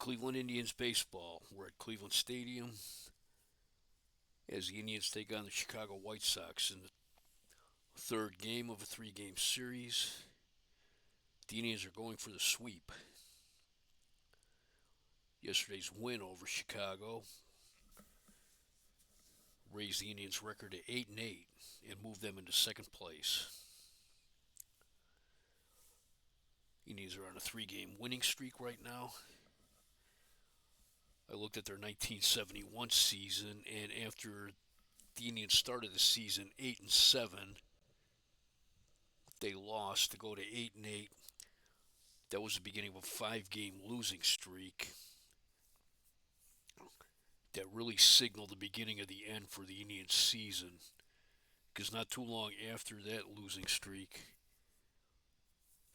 Cleveland Indians baseball. We're at Cleveland Stadium as the Indians take on the Chicago White Sox in the third game of a three-game series. The Indians are going for the sweep. Yesterday's win over Chicago raised the Indians' record to 8-8 and moved them into second place. Indians are on a three-game winning streak right now. I looked at their 1971 season, and after the Indians started the season 8-7, they lost to go to 8-8. That was the beginning of a five-game losing streak that really signaled the beginning of the end for the Indians season. Because not too long after that losing streak,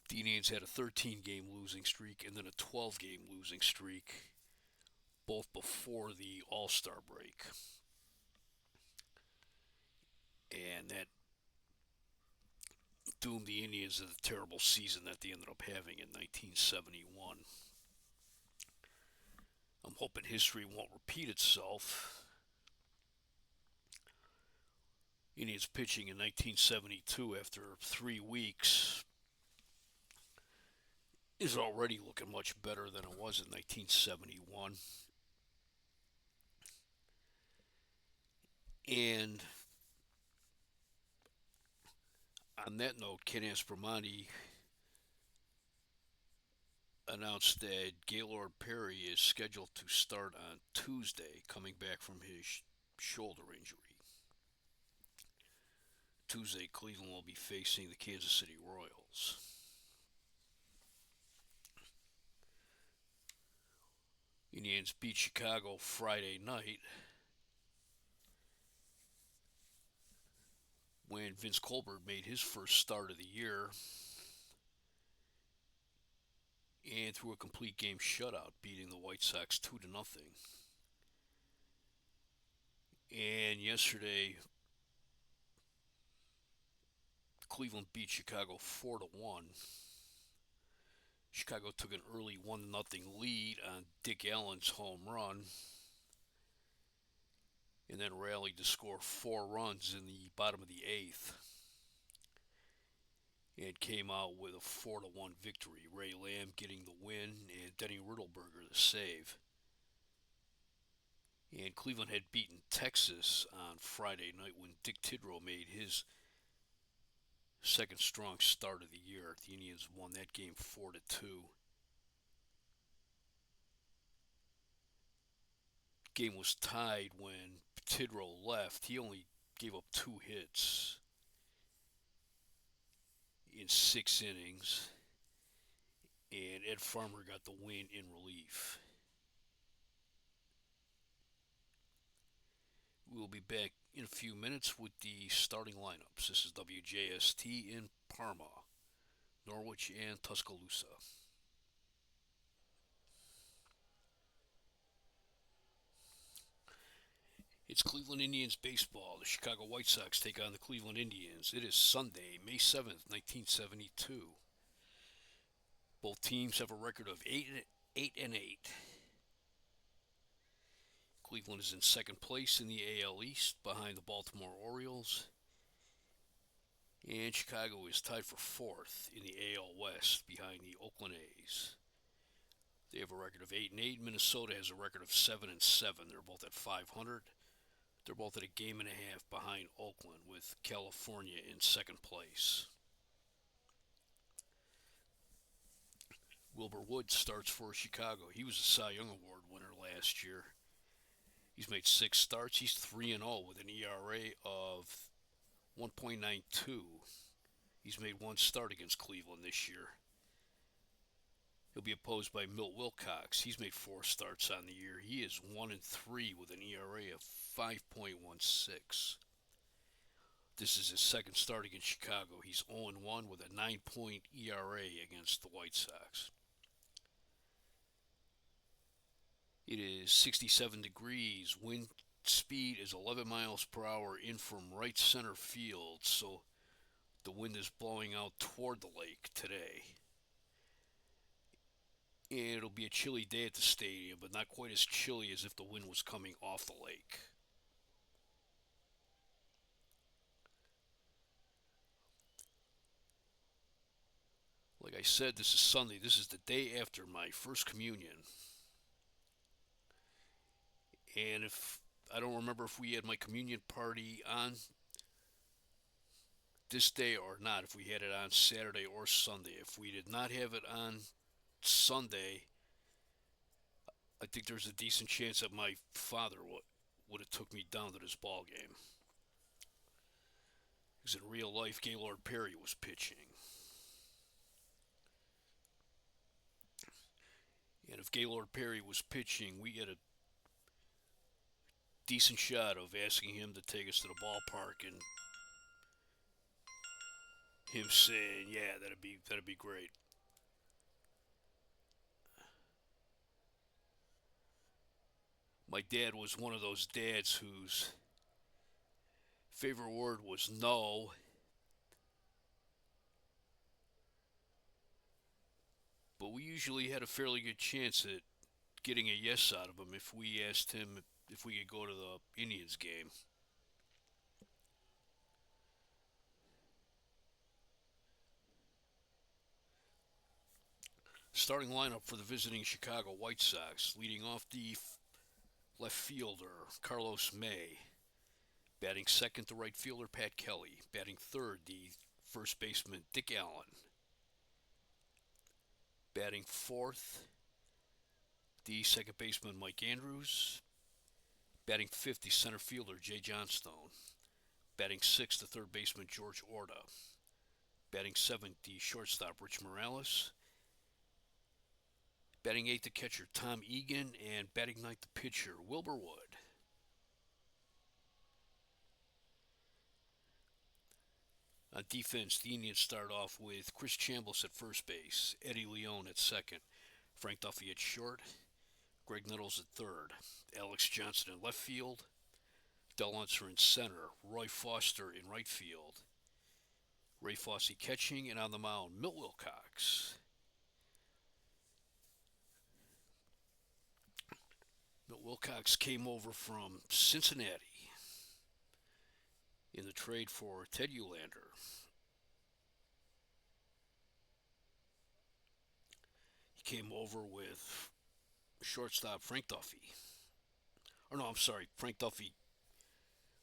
the Indians had a 13-game losing streak and then a 12-game losing streak, both before the All-Star break. And that doomed the Indians to the terrible season that they ended up having in 1971. I'm hoping history won't repeat itself. Indians pitching in 1972 after 3 weeks is already looking much better than it was in 1971. And on that note, Ken Aspromonte announced that Gaylord Perry is scheduled to start on Tuesday, coming back from his shoulder injury. Tuesday, Cleveland will be facing the Kansas City Royals. Indians beat Chicago Friday night when Vince Colbert made his first start of the year and threw a complete game shutout, beating the White Sox 2-0. And yesterday, Cleveland beat Chicago 4-1. Chicago took an early 1-0 lead on Dick Allen's home run and then rallied to score 4 runs in the bottom of the eighth and came out with a 4-1 victory. Ray Lamb getting the win and Denny Riddleberger the save. And Cleveland had beaten Texas on Friday night when Dick Tidrow made his second strong start of the year. The Indians won that game 4-2. Game was tied when Tidrow left. He only gave up 2 hits in 6 innings, and Ed Farmer got the win in relief. We'll be back in a few minutes with the starting lineups. This is WJST in Parma, Norwich, and Tuscaloosa. It's Cleveland Indians baseball. The Chicago White Sox take on the Cleveland Indians. It is Sunday, May 7th, 1972. Both teams have a record of 8-8. Cleveland is in second place in the AL East behind the Baltimore Orioles. And Chicago is tied for fourth in the AL West behind the Oakland A's. They have a record of 8-8. Minnesota has a record of 7-7. They're both at 500. They're both at a game and a half behind Oakland, with California in second place. Wilbur Woods starts for Chicago. He was a Cy Young Award winner last year. He's made 6 starts. He's 3-0 with an ERA of 1.92. He's made 1 start against Cleveland this year. He'll be opposed by Milt Wilcox. He's made 4 starts on the year. He is 1-3 with an ERA of 5.16. This is his second start against Chicago. He's 0-1 with a 9-point ERA against the White Sox. It is 67 degrees. Wind speed is 11 miles per hour in from right center field, so the wind is blowing out toward the lake today. And it'll be a chilly day at the stadium, but not quite as chilly as if the wind was coming off the lake. Like I said, this is Sunday. This is the day after my first communion. And if I don't remember if we had my communion party on this day or not, if we had it on Saturday or Sunday. If we did not have it on Sunday, I think there's a decent chance that my father would have took me down to this ball game. Because in real life, Gaylord Perry was pitching. And if Gaylord Perry was pitching, we had a decent shot of asking him to take us to the ballpark and him saying, "Yeah, that'd be great." My dad was one of those dads whose favorite word was no, but we usually had a fairly good chance at getting a yes out of him if we asked him if we could go to the Indians game. Starting lineup for the visiting Chicago White Sox, leading off the left fielder Carlos May, batting second the right fielder Pat Kelly, batting third the first baseman Dick Allen, batting fourth the second baseman Mike Andrews, batting fifth the center fielder Jay Johnstone, batting sixth the third baseman George Orta, batting seventh the shortstop Rich Morales, batting eighth the catcher Tom Egan, and batting ninth the pitcher Wilbur Wood. On defense, the Indians start off with Chris Chambliss at first base, Eddie Leone at second, Frank Duffy at short, Greg Nettles at third, Alex Johnson in left field, Del Unser in center, Roy Foster in right field, Ray Fosse catching, and on the mound, Milt Wilcox. Milt Wilcox came over from Cincinnati in the trade for Ted Uhlaender. He came over with shortstop Frank Duffy. Or no, I'm sorry, Frank Duffy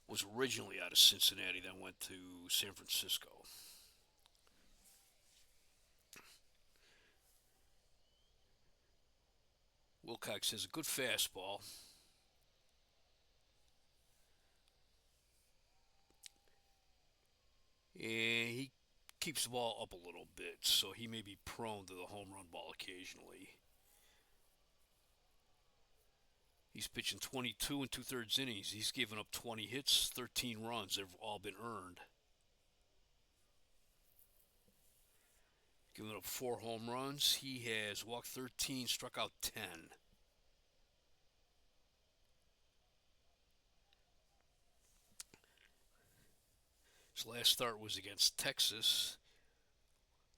was originally out of Cincinnati, then went to San Francisco. Wilcox has a good fastball. And he keeps the ball up a little bit, so he may be prone to the home run ball occasionally. He's pitching 22 and two-thirds innings. He's given up 20 hits, 13 runs. They've all been earned. Given up 4 home runs. He has walked 13, struck out 10. His last start was against Texas.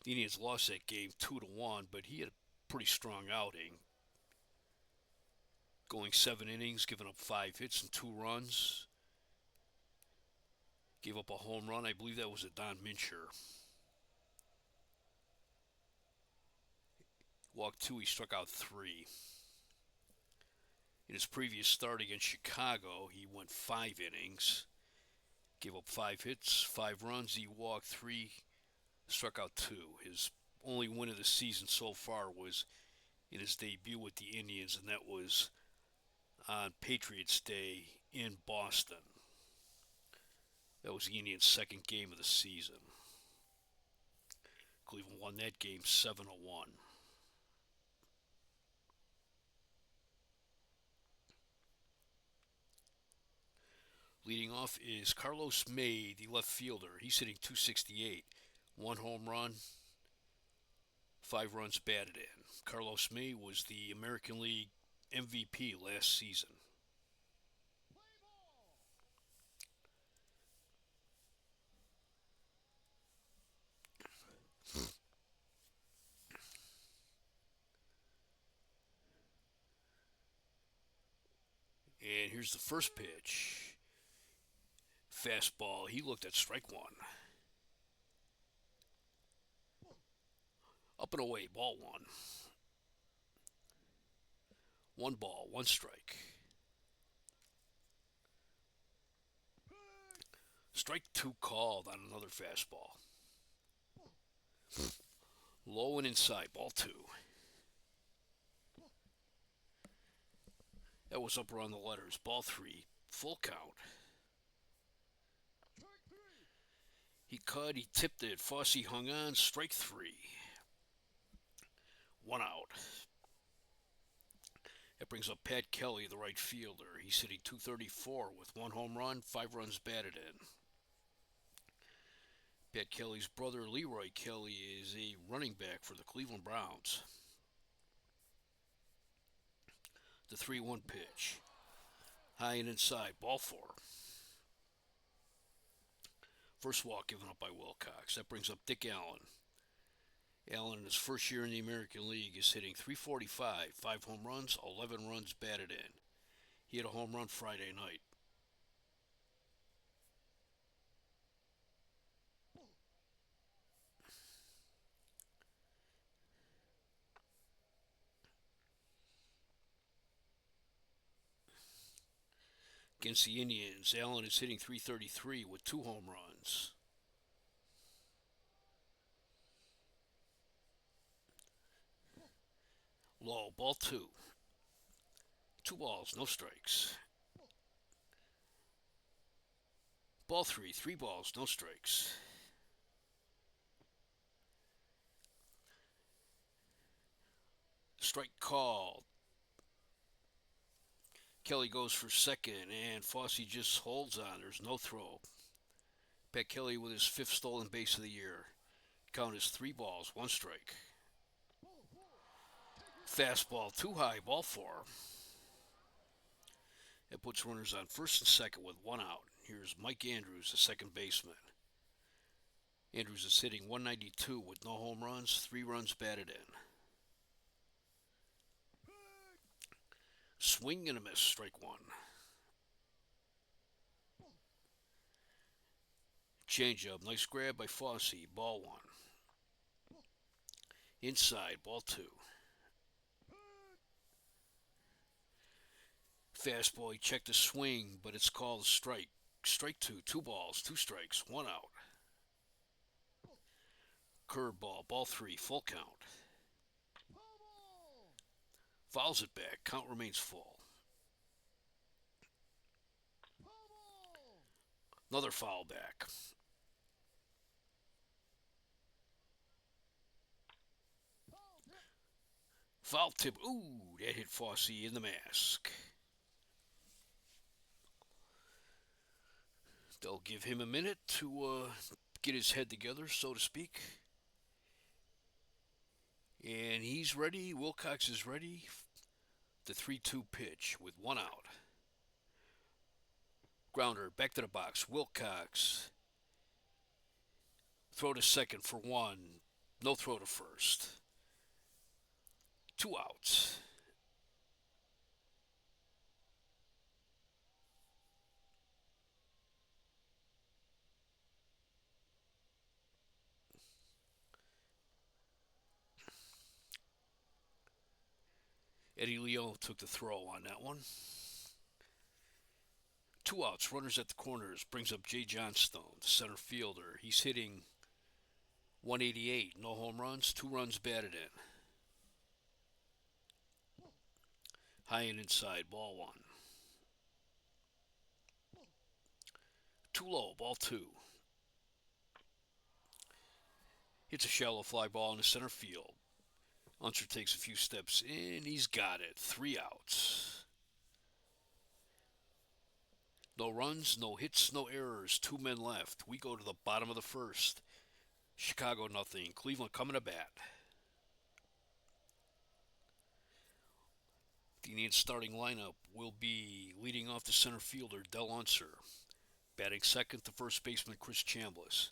The Indians lost that game 2-1, but he had a pretty strong outing. Going 7 innings, giving up 5 hits and 2 runs. Gave up a home run. I believe that was a Don Mincher. Walked 2, he struck out 3. In his previous start against Chicago, he went 5 innings. Gave up 5 hits, 5 runs. He walked 3, struck out 2. His only win of the season so far was in his debut with the Indians, and that was on Patriots Day in Boston. That was the Indians' second game of the season. Cleveland won that game 7-1. Leading off is Carlos May, the left fielder. He's hitting .268. 1 home run, 5 runs batted in. Carlos May was the American League MVP last season. And here's the first pitch. Fastball. He looked at strike one. Up and away. Ball one. 1 ball, 1 strike. Strike two called on another fastball. Low and inside. Ball two. That was up around the letters. Ball three. Full count. He cut. He tipped it. Fosse hung on. Strike three. 1 out. That brings up Pat Kelly, the right fielder. He's hitting .234 with 1 home run, 5 runs batted in. Pat Kelly's brother, Leroy Kelly, is a running back for the Cleveland Browns. The 3-1 pitch. High and inside. Ball four. First walk given up by Wilcox. That brings up Dick Allen. Allen, in his first year in the American League, is hitting .345, 5 home runs, 11 runs batted in. He had a home run Friday night. Against the Indians, Allen is hitting .333 with 2 home runs. Low, ball two. 2 balls, no strikes. Ball three, 3 balls, no strikes. Strike called. Kelly goes for second, and Fosse just holds on. There's no throw. Pat Kelly with his 5th stolen base of the year. Count is 3 balls, 1 strike. Fastball too high, ball four. It puts runners on first and second with 1 out. Here's Mike Andrews, the second baseman. Andrews is hitting .192 with no home runs, 3 runs batted in. Swing and a miss, strike one. Changeup, nice grab by Fosse, ball one. Inside, ball two. Fastball, he checked the swing, but it's called a strike. Strike two, 2 balls, 2 strikes, 1 out. Curveball, ball three, full count. Fouls it back, count remains full. Another foul back. Foul tip, ooh, that hit Fosse in the mask. They'll give him a minute to get his head together, so to speak. And he's ready. Wilcox is ready. The 3-2 pitch with 1 out. Grounder back to the box. Wilcox. Throw to second for 1. No throw to first. 2 outs. Eddie Leon took the throw on that one. 2 outs, runners at the corners. Brings up Jay Johnstone, the center fielder. He's hitting .188, no home runs, 2 runs batted in. High and inside, ball one. Too low, ball two. Hits a shallow fly ball in the center field. Unser takes a few steps in. He's got it. 3 outs. No runs, no hits, no errors. 2 men left. We go to the bottom of the first. Chicago nothing. Cleveland coming to bat. The Indians starting lineup will be leading off the center fielder, Del Unser. Batting second, the first baseman, Chris Chambliss.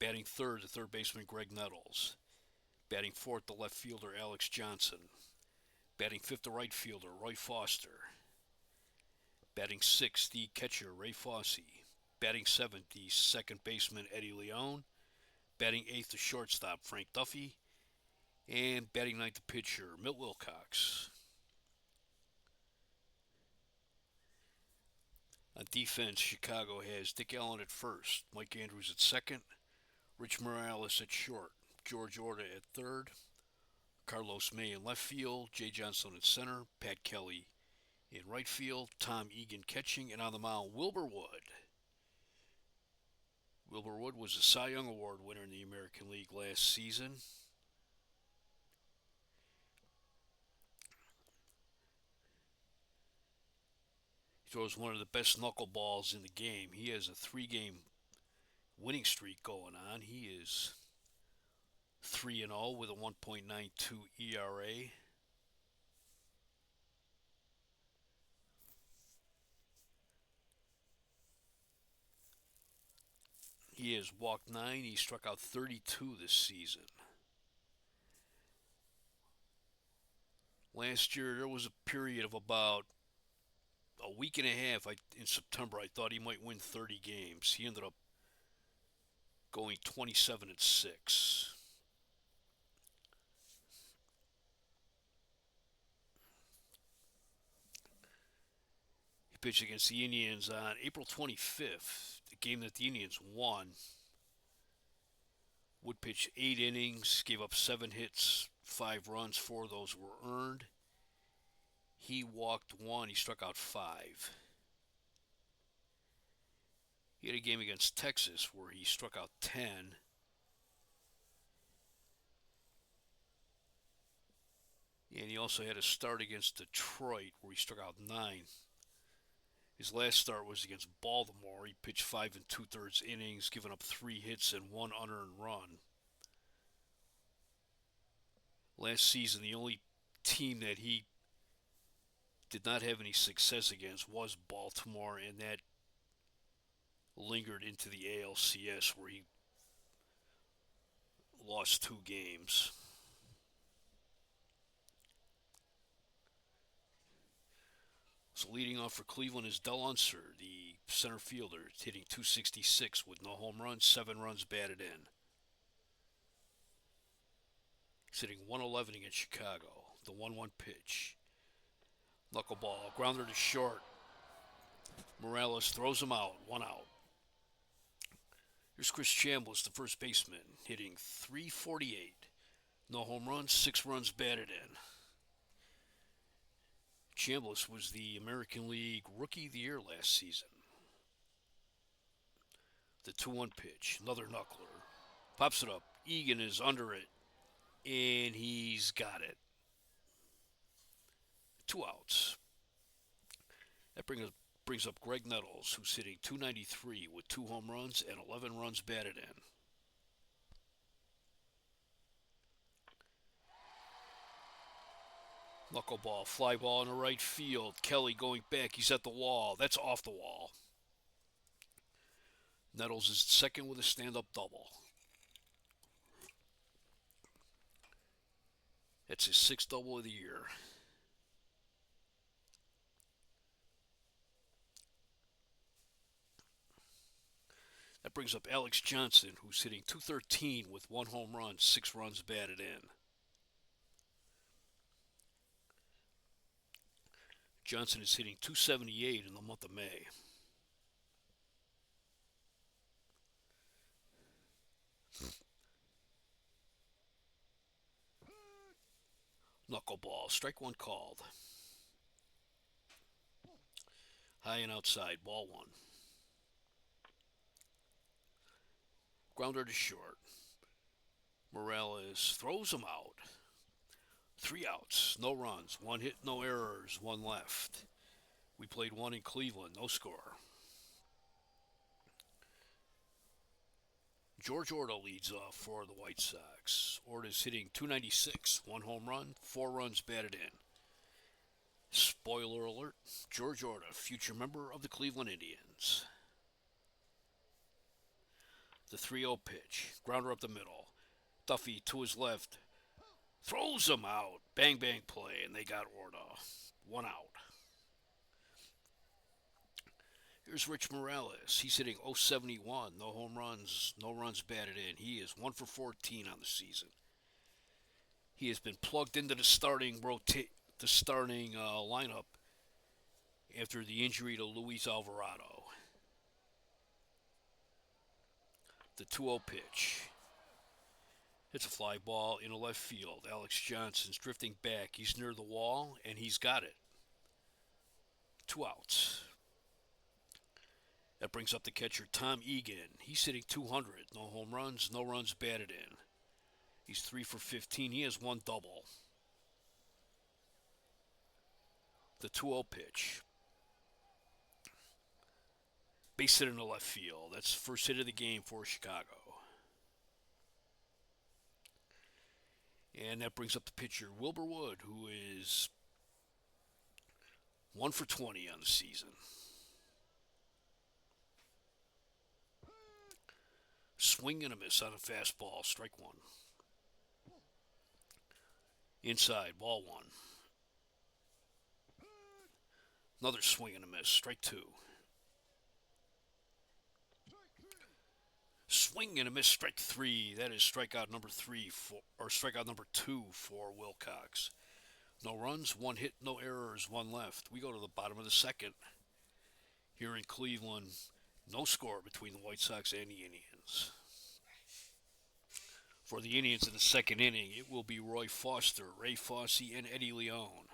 Batting third, the third baseman, Greg Nettles. Batting fourth, the left fielder, Alex Johnson. Batting fifth, the right fielder, Roy Foster. Batting sixth, the catcher Ray Fosse. Batting seventh, the second baseman Eddie Leone. Batting eighth, the shortstop Frank Duffy. And batting ninth, the pitcher Milt Wilcox. On defense, Chicago has Dick Allen at first, Mike Andrews at second, Rich Morales at short, George Orta at third, Carlos May in left field, Jay Johnson at center, Pat Kelly in right field, Tom Egan catching, and on the mound, Wilbur Wood. Wilbur Wood was a Cy Young Award winner in the American League last season. He throws one of the best knuckleballs in the game. He has a 3-game winning streak going on. He is 3-0 with a 1.92 ERA. He has walked 9. He struck out 32 this season. Last year, there was a period of about a week and a half in September. I thought he might win 30 games. He ended up going 27-6. He pitched against the Indians on April 25th, the game that the Indians won. Wood pitched 8 innings, gave up 7 hits, 5 runs. 4 of those were earned. He walked 1. He struck out 5. He had a game against Texas where he struck out 10. And he also had a start against Detroit where he struck out 9. His last start was against Baltimore. He pitched 5 2/3 innings, giving up 3 hits and 1 unearned run. Last season, the only team that he did not have any success against was Baltimore, and that lingered into the ALCS where he lost 2 games. So leading off for Cleveland is Del Unser, the center fielder, hitting .266 with no home runs, 7 runs batted in. He's hitting .111 against Chicago. The 1-1 pitch. Knuckleball, grounder to short. Morales throws him out, 1 out. Here's Chris Chambliss, the first baseman, hitting .348. No home runs, 6 runs batted in. Chambliss was the American League Rookie of the Year last season. The 2-1 pitch, another knuckler. Pops it up. Egan is under it, and he's got it. 2 outs. That brings up Greg Nettles, who's hitting .293 with 2 home runs and 11 runs batted in. Knuckleball, fly ball in the right field. Kelly going back. He's at the wall. That's off the wall. Nettles is second with a stand-up double. That's his 6th double of the year. That brings up Alex Johnson, who's hitting .213 with 1 home run, 6 runs batted in. Johnson is hitting .278 in the month of May. Knuckleball, strike 1 called. High and outside, ball 1. Grounder to short. Morales throws him out. 3 outs, no runs, 1 hit, no errors, 1 left. We played 1 in Cleveland, no score. George Orta leads off for the White Sox. Orta's hitting .296, 1 home run, 4 runs batted in. Spoiler alert, George Orta, future member of the Cleveland Indians. The 3-0 pitch, grounder up the middle. Duffy to his left, throws him out. Bang, bang play, and they got Orta. 1 out. Here's Rich Morales. He's hitting .071. No home runs, no runs batted in. He is 1 for 14 on the season. He has been plugged into the starting lineup after the injury to Luis Alvarado. The 2-0 pitch. It's a fly ball in the left field. Alex Johnson's drifting back. He's near the wall, and he's got it. 2 outs. That brings up the catcher, Tom Egan. He's hitting .200. No home runs, no runs batted in. He's 3 for 15. He has one double. The 2-0 pitch. Base hit in the left field. That's the first hit of the game for Chicago. And that brings up the pitcher, Wilbur Wood, who is 1 for 20 on the season. Swing and a miss on a fastball, strike one. Inside, ball one. Another swing and a miss, strike two. Swing and a miss, strike three. That is strikeout number two for Wilcox. No runs, one hit, no errors, one left. We go to the bottom of the second. Here in Cleveland, no score between the White Sox and the Indians. For the Indians in the second inning, it will be Roy Foster, Ray Fosse, and Eddie Leone.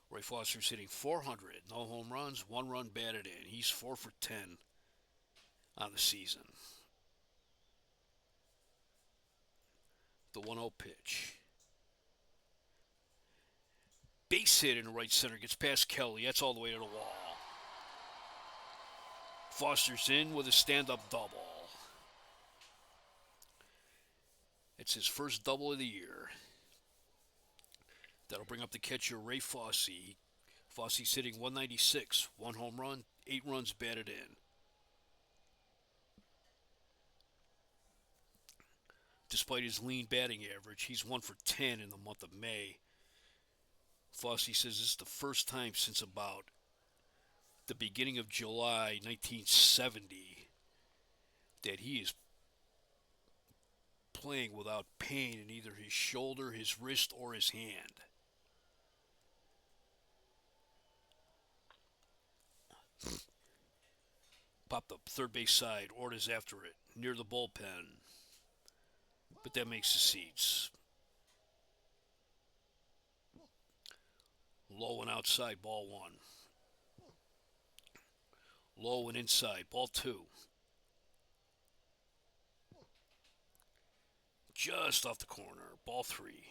Roy Foster's hitting .400, no home runs, one run batted in. He's 4 for 10 on the season. The 1-0 pitch. Base hit in the right center, gets past Kelly. That's all the way to the wall. Foster's in with a stand-up double. It's his first double of the year. That'll bring up the catcher, Ray Fosse. Fosse's hitting .196, one home run, 8 runs batted in. Despite his lean batting average, he's 1 for 10 in the month of May. Fosse says this is the first time since about the beginning of July 1970 that he is playing without pain in either his shoulder, his wrist, or his hand. Popped up third base side. Orta's after it, near the bullpen. But that makes the seats. Low and outside, ball one. Low and inside, ball two. Just off the corner, ball three.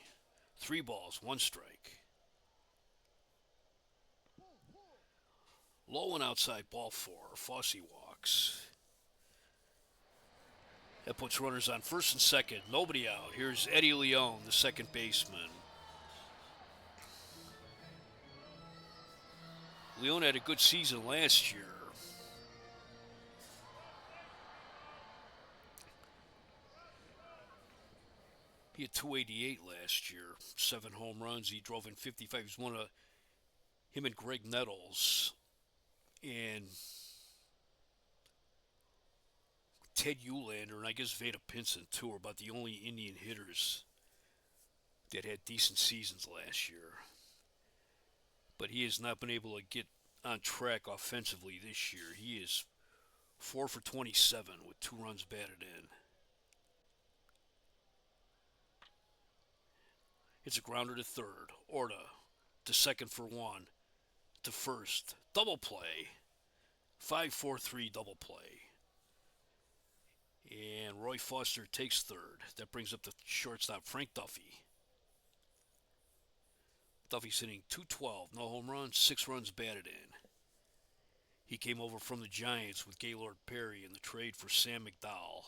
3 balls, 1 strike. Low and outside, ball 4. Fosse walks. That puts runners on first and second. Nobody out. Here's Eddie Leone, the second baseman. Leone had a good season last year. He had .288 last year, 7 home runs. He drove in 55. He's one of him and Greg Nettles and Ted Uhlaender, and I guess Veda Pinson too, are about the only Indian hitters that had decent seasons last year. But he has not been able to get on track offensively this year. He is 4 for 27 with 2 runs batted in. It's a grounder to third. Orta to second for 1. To first. Double play. 5-4-3 double play. And Roy Foster takes third. That brings up the shortstop, Frank Duffy. Duffy's hitting .212. No home runs, 6 runs batted in. He came over from the Giants with Gaylord Perry in the trade for Sam McDowell.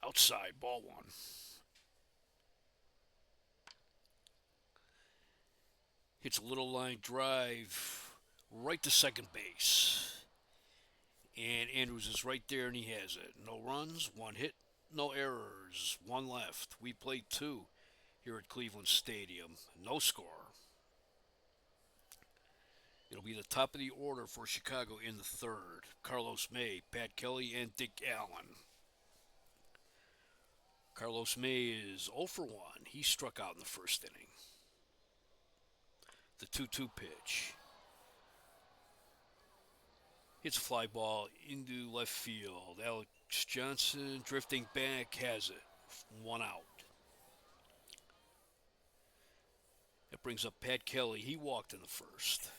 Outside, ball 1. Hits a little line drive right to second base. And Andrews is right there, and he has it. No runs, 1 hit, no errors, 1 left. We played 2 here at Cleveland Stadium. No score. It'll be the top of the order for Chicago in the third. Carlos May, Pat Kelly, and Dick Allen. Carlos May is 0 for 1. He struck out in the first inning. The 2-2 pitch. Hits a fly ball into left field. Alex Johnson drifting back has it. 1 out. That brings up Pat Kelly. He walked in the first.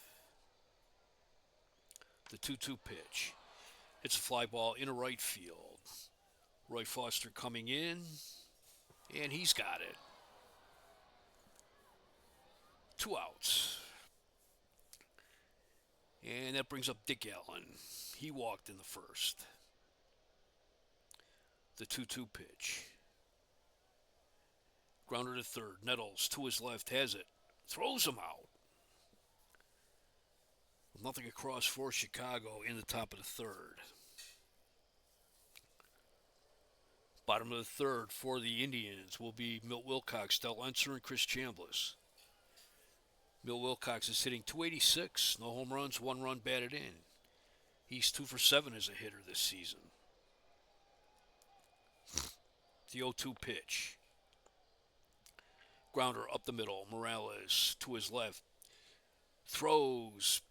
The 2-2 pitch. It's a fly ball into right field. Roy Foster coming in, and he's got it. 2 outs. And that brings up Dick Allen. He walked in the first. The 2-2 pitch. Grounder to third. Nettles to his left has it. Throws him out. With nothing across for Chicago in the top of the third. Bottom of the third for the Indians will be Milt Wilcox, Del Unser, and Chris Chambliss. Milt Wilcox is hitting .286, no home runs, 1 run batted in. He's 2 for 7 as a hitter this season. The 0-2 pitch. Grounder up the middle. Morales to his left. Throws.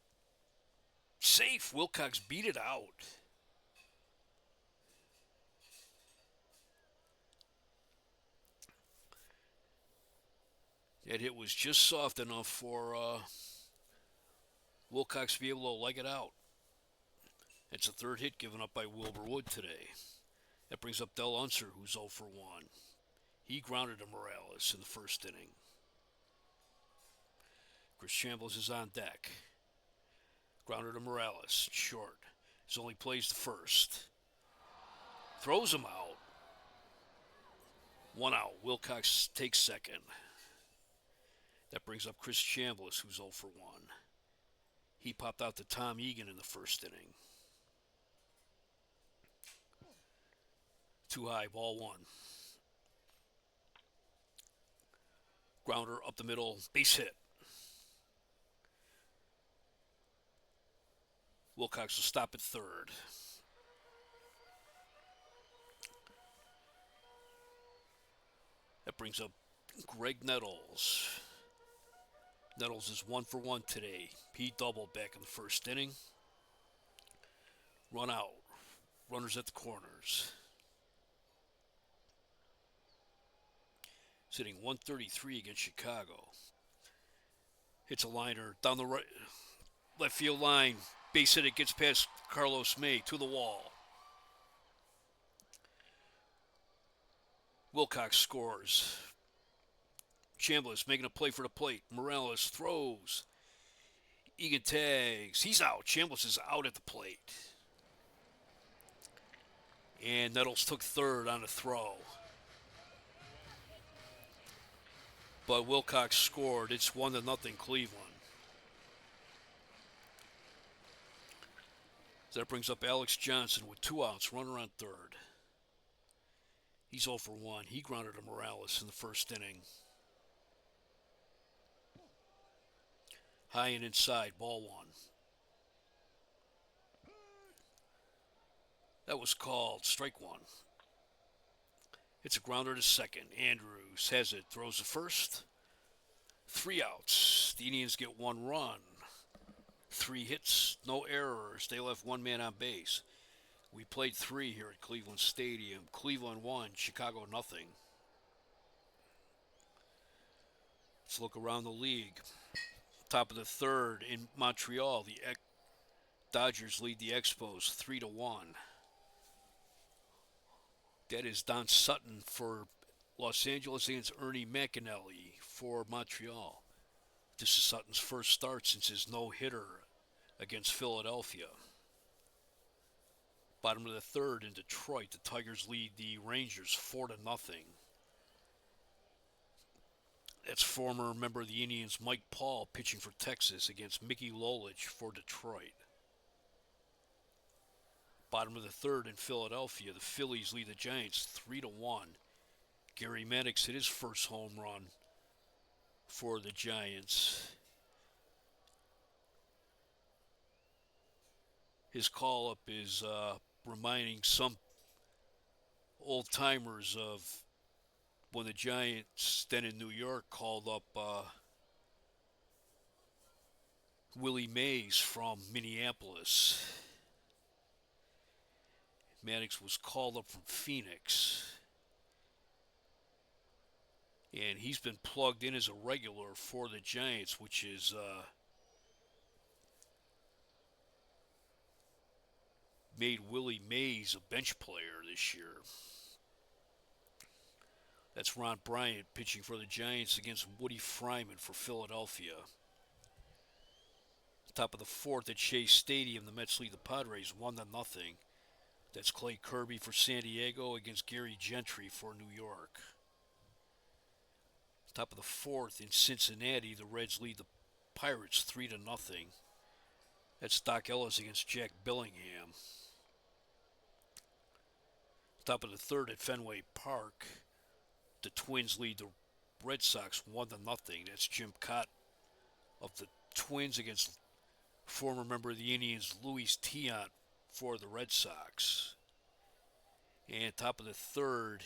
Safe. Wilcox beat it out. That hit was just soft enough for Wilcox to be able to leg it out. It's the third hit given up by Wilbur Wood today. That brings up Del Unser, who's 0 for 1. He grounded to Morales in the first inning. Chris Chambliss is on deck. Grounder to Morales, short. He's only plays the first. Throws him out. 1 out. Wilcox takes second. That brings up Chris Chambliss, who's 0 for 1. He popped out to Tom Egan in the first inning. Too high, ball 1. Grounder up the middle, base hit. Wilcox will stop at third. That brings up Greg Nettles. Nettles is 1 for 1 today. He doubled back in the first inning. Run out. Runners at the corners. Sitting 133 against Chicago. Hits a liner down the right, left field line. Base hit, it gets past Carlos May to the wall. Wilcox scores. Chambliss making a play for the plate. Morales throws. Egan tags. He's out. Chambliss is out at the plate. And Nettles took third on the throw. But Wilcox scored. It's 1-0 Cleveland. That brings up Alex Johnson with 2 outs, runner on third. He's 0 for 1. He grounded to Morales in the first inning. High and inside, ball 1. That was called strike 1. It's a grounder to second. Andrews has it, throws the first. 3 outs. The Indians get 1 run. 3 hits, no errors. They left 1 man on base. We played 3 here at Cleveland Stadium. Cleveland 1, Chicago nothing. Let's look around the league. Top of the third in Montreal, the Dodgers lead the Expos 3-1. That is Don Sutton for Los Angeles against Ernie McAnally for Montreal. This is Sutton's first start since his no-hitter against Philadelphia. Bottom of the third in Detroit, the Tigers lead the Rangers 4-0. That's former member of the Indians Mike Paul pitching for Texas against Mickey Lolich for Detroit. Bottom of the third in Philadelphia, the Phillies lead the Giants 3-1. Gary Maddox hit his first home run for the Giants. His call up is reminding some old timers of when the Giants, then in New York, called up Willie Mays from Minneapolis. Maddox was called up from Phoenix. And he's been plugged in as a regular for the Giants, which is made Willie Mays a bench player this year. That's Ron Bryant pitching for the Giants against Woody Fryman for Philadelphia. Top of the fourth at Shea Stadium, the Mets lead the Padres 1-0. That's Clay Kirby for San Diego against Gary Gentry for New York. Top of the fourth in Cincinnati, the Reds lead the Pirates 3-0. That's Doc Ellis against Jack Bellingham. Top of the third at Fenway Park, the Twins lead the Red Sox 1-0. That's Jim Cott of the Twins against former member of the Indians Luis Tiant for the Red Sox. And top of the third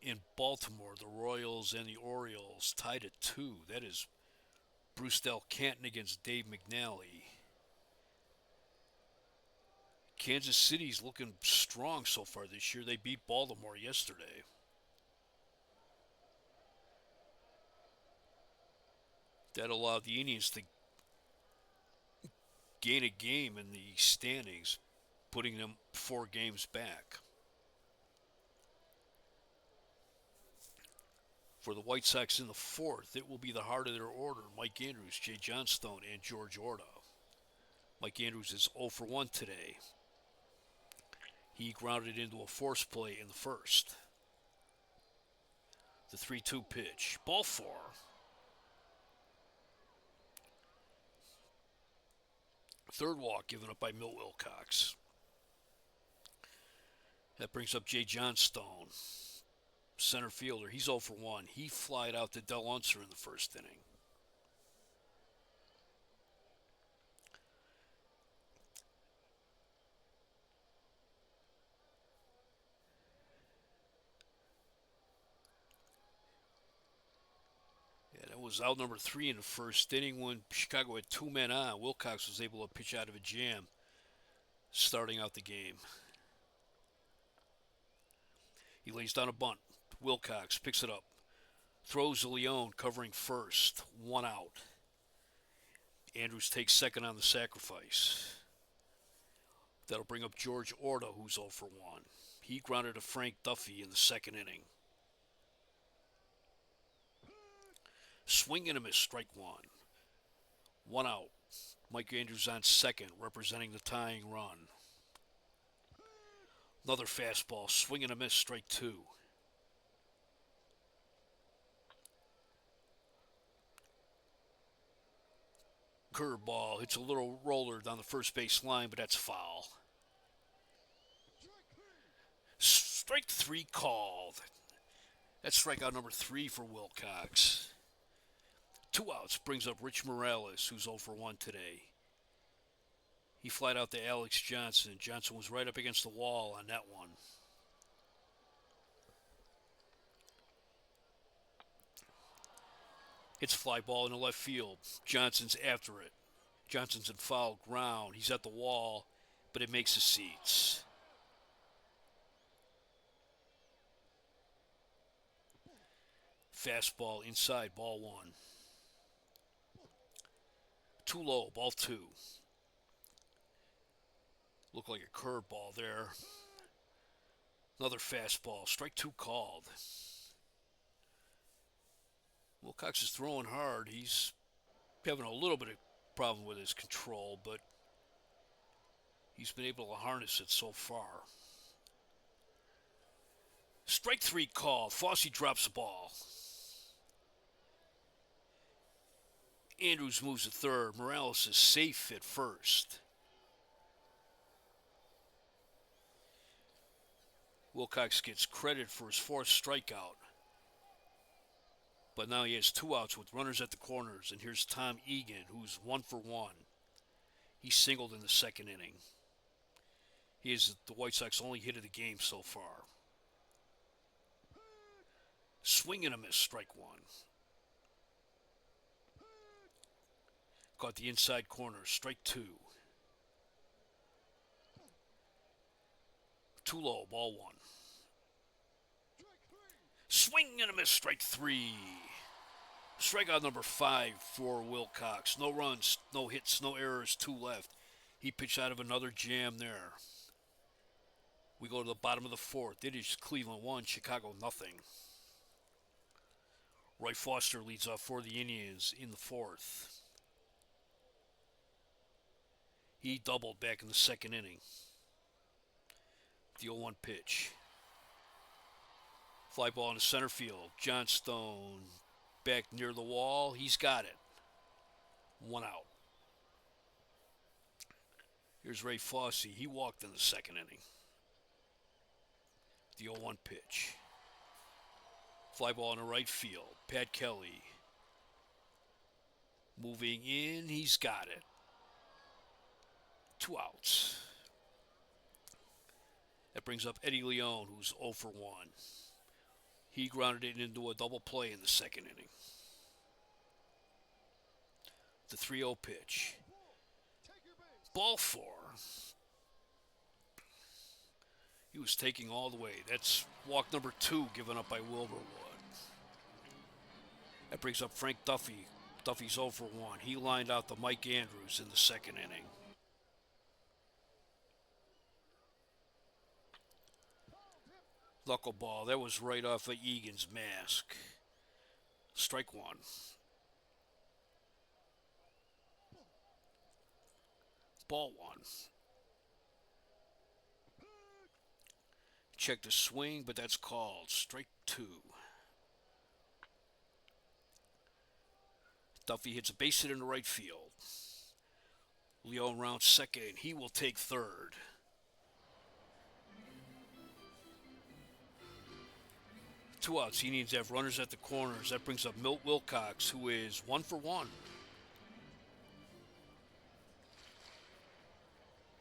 in Baltimore, the Royals and the Orioles tied at 2. That is Bruce Del Canton against Dave McNally. Kansas City's looking strong so far this year. They beat Baltimore yesterday. That allowed the Indians to gain a game in the standings, putting them 4 games back. For the White Sox in the fourth, it will be the heart of their order: Mike Andrews, Jay Johnstone, and George Orta. Mike Andrews is 0 for 1 today. He grounded into a force play in the first. The 3-2 pitch. Ball 4. Third walk given up by Milt Wilcox. That brings up Jay Johnstone, center fielder. He's 0 for 1. He flied out to Del Unser in the first inning. That was out number 3 in the first inning when Chicago had 2 men on. Wilcox was able to pitch out of a jam, starting out the game. He lays down a bunt. Wilcox picks it up, throws to Leone, covering first. 1 out. Andrews takes second on the sacrifice. That'll bring up George Orta, who's 0 for 1. He grounded to Frank Duffy in the second inning. Swing and a miss, strike 1. 1 out. Mike Andrews on second, representing the tying run. Another fastball, swing and a miss, strike 2. Curveball hits a little roller down the first base line, but that's foul. Strike 3 called. That's strikeout number 3 for Wilcox. 2 outs brings up Rich Morales, who's 0 for 1 today. He flied out to Alex Johnson. Johnson was right up against the wall on that one. Hits fly ball in the left field. Johnson's after it. Johnson's in foul ground. He's at the wall, but it makes the seats. Fastball inside, ball 1. Too low, ball 2. Looked like a curveball there. Another fastball, strike 2 called. Wilcox is throwing hard. He's having a little bit of problem with his control, but he's been able to harness it so far. Strike 3 called. Fossey drops the ball. Andrews moves to third. Morales is safe at first. Wilcox gets credit for his 4th strikeout. But now he has 2 outs with runners at the corners. And here's Tom Egan, who's 1 for 1. He singled in the second inning. He is the White Sox only hit of the game so far. Swing and a miss, strike one. Caught the inside corner, strike two. Too low, ball one. Swing and a miss, strike three. Strikeout number 5 for Wilcox. No runs, no hits, no errors, 2 left. He pitched out of another jam there. We go to the bottom of the fourth. It is Cleveland 1, Chicago nothing. Roy Foster leads off for the Indians in the fourth. He doubled back in the second inning. The 0-1 pitch. Fly ball into center field. Johnstone back near the wall. He's got it. 1 out. Here's Ray Fosse. He walked in the second inning. The 0-1 pitch. Fly ball in the right field. Pat Kelly. Moving in. He's got it. 2 outs. That brings up Eddie Leon, who's 0 for 1. He grounded it into a double play in the second inning. The 3-0 pitch. Ball 4. He was taking all the way. That's walk number 2 given up by Wilberwood. That brings up Frank Duffy. Duffy's 0 for 1. He lined out the Mike Andrews in the second inning. Knuckleball. That was right off of Egan's mask. Strike 1. Ball 1. Check the swing, but that's called. Strike 2. Duffy hits a base hit in the right field. Leon rounds second. He will take third. Two outs. He needs to have runners at the corners. That brings up Milt Wilcox, who is 1 for 1.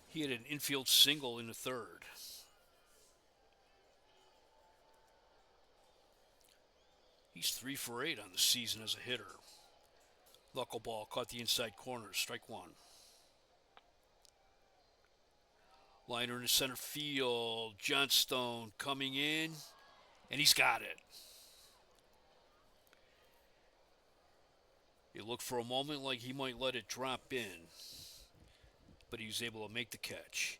He had an infield single in the third. He's 3 for 8 on the season as a hitter. Knuckleball caught the inside corner. Strike 1. Liner in the center field. Johnstone coming in. And he's got it. It looked for a moment like he might let it drop in. But he was able to make the catch.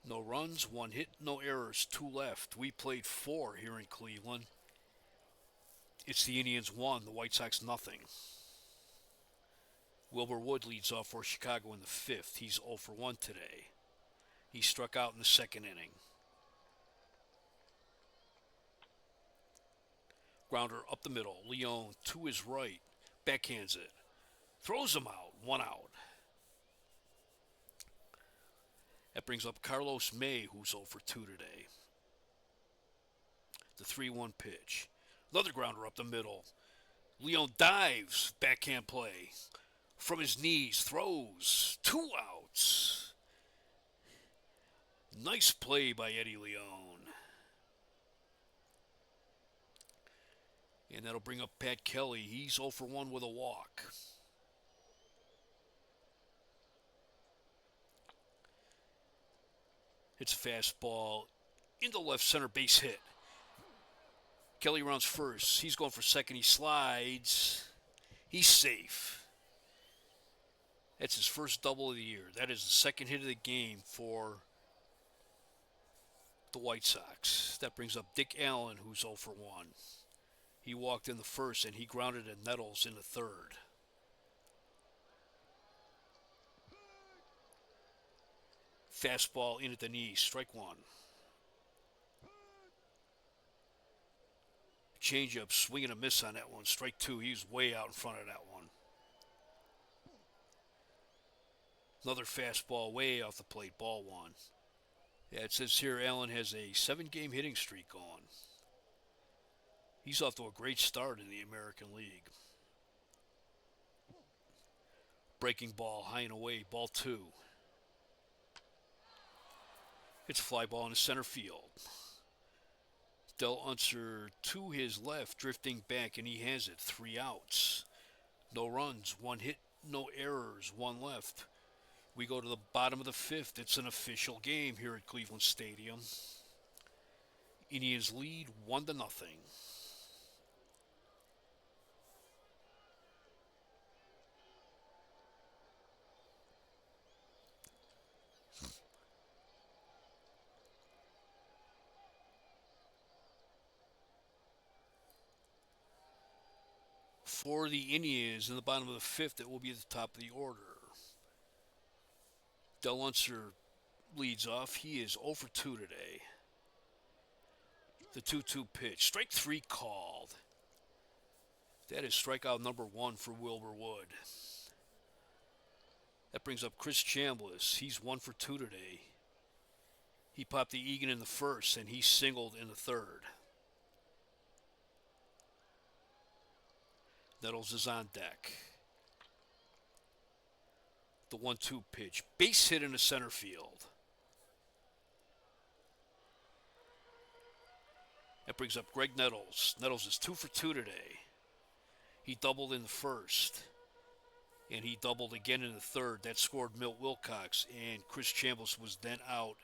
No runs, 1 hit, no errors, 2 left. We played 4 here in Cleveland. It's the Indians 1, the White Sox nothing. Wilbur Wood leads off for Chicago in the 5th. He's 0 for 1 today. He struck out in the second inning. Grounder up the middle. Leon to his right. Backhands it. Throws him out. 1 out. That brings up Carlos May, who's 0 for 2 today. The 3-1 pitch. Another grounder up the middle. Leon dives. Backhand play. From his knees. Throws. 2 outs. Nice play by Eddie Leon. And that'll bring up Pat Kelly. He's 0 for 1 with a walk. It's a fastball into left center base hit. Kelly rounds first. He's going for second. He slides. He's safe. That's his first double of the year. That is the second hit of the game for the White Sox. That brings up Dick Allen, who's 0 for 1. He walked in the first, and he grounded at Nettles in the third. Fastball in at the knee, strike 1. Changeup, swing and a miss on that one, strike 2. He was way out in front of that one. Another fastball way off the plate, ball 1. Yeah, it says here Allen has a 7-game hitting streak going. He's off to a great start in the American League. Breaking ball, high and away, ball 2. It's a fly ball in the center field. Del Unser to his left, drifting back, and he has it. 3 outs. No runs, 1 hit, no errors, 1 left. We go to the bottom of the 5th. It's an official game here at Cleveland Stadium. Indians lead 1-0. For the Indians in the bottom of the 5th, it will be at the top of the order. Del Unser leads off. He is 0 for 2 today. The 2-2 pitch. Strike 3 called. That is strikeout number 1 for Wilbur Wood. That brings up Chris Chambliss. He's 1 for 2 today. He popped the Egan in the first, and he singled in the third. Nettles is on deck. The 1-2 pitch. Base hit in the center field. That brings up Greg Nettles. Nettles is 2 for 2 today. He doubled in the first, and he doubled again in the third. That scored Milt Wilcox, and Chris Chambliss was then out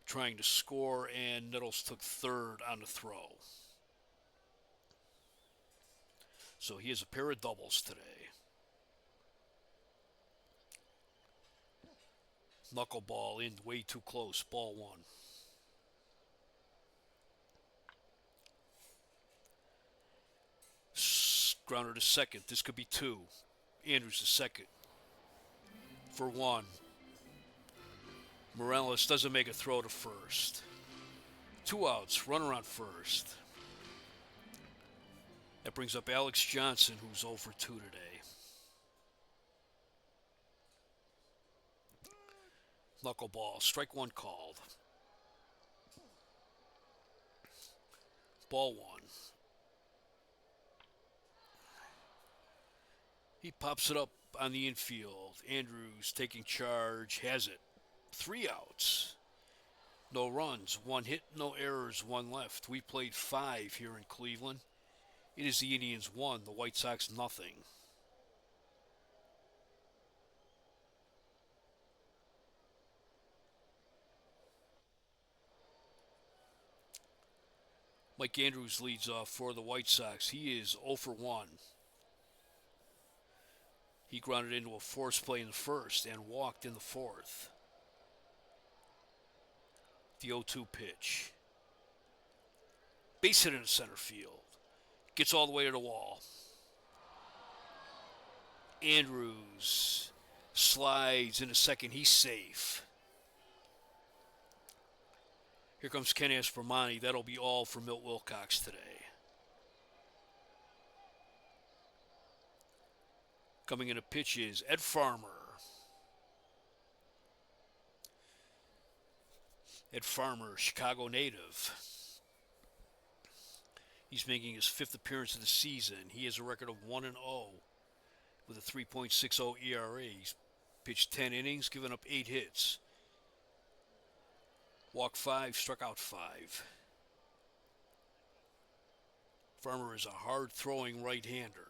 trying to score, and Nettles took third on the throw. So he has a pair of doubles today. Knuckleball in way too close. Ball 1. Grounder to second. This could be 2. Andrews to second for 1. Morales doesn't make a throw to first. 2 outs. Runner on first. That brings up Alex Johnson, who's 0 for 2 today. Knuckleball. Strike 1 called. Ball 1. He pops it up on the infield. Andrews taking charge. Has it. 3 outs. No runs. 1 hit, no errors, 1 left. We played 5 here in Cleveland. It is the Indians 1, the White Sox nothing. Mike Andrews leads off for the White Sox. He is 0 for 1. He grounded into a force play in the first and walked in the fourth. The 0-2 pitch. Base hit in the center field. Gets all the way to the wall. Andrews slides into second. He's safe. Here comes Ken Aspermani. That'll be all for Milt Wilcox today. Coming in a pitch is Ed Farmer. Ed Farmer, Chicago native. He's making his 5th appearance of the season. He has a record of 1-0 with a 3.60 ERA. He's pitched 10 innings, given up 8 hits. Walked 5, struck out 5. Farmer is a hard-throwing right-hander.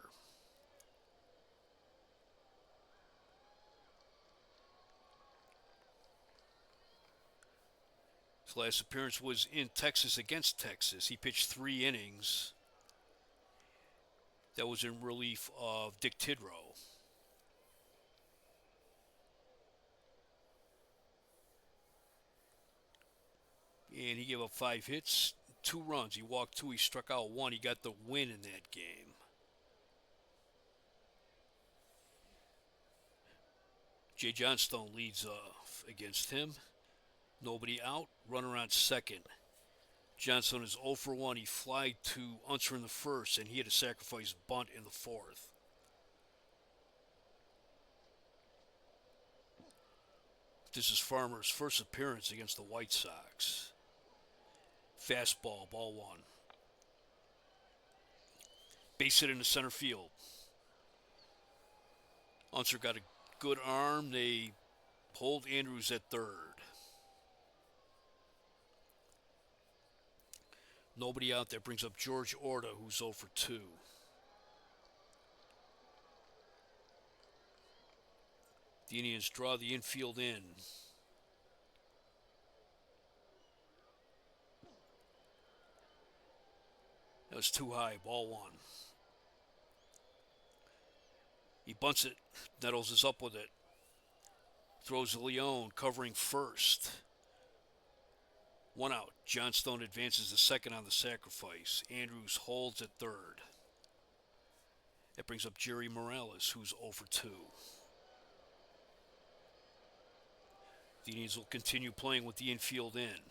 His last appearance was in Texas against Texas. He pitched 3 innings. That was in relief of Dick Tidrow. And he gave up 5 hits, 2 runs. He walked 2, he struck out 1. He got the win in that game. Jay Johnstone leads off against him. Nobody out, runner on second. Johnson is 0 for 1. He flied to Unser in the first, and he had a sacrifice bunt in the fourth. This is Farmer's first appearance against the White Sox. Fastball, ball 1. Base hit in the center field. Unser got a good arm. They pulled Andrews at third. Nobody out there. Brings up George Orta, who's 0 for 2. The Indians draw the infield in. That was too high. Ball 1. He bunts it. Nettles is up with it. Throws to Leone, covering first. 1 out. Johnstone advances to second on the sacrifice. Andrews holds at third. That brings up Jerry Morales, who's 0 for 2. The Indians will continue playing with the infield in.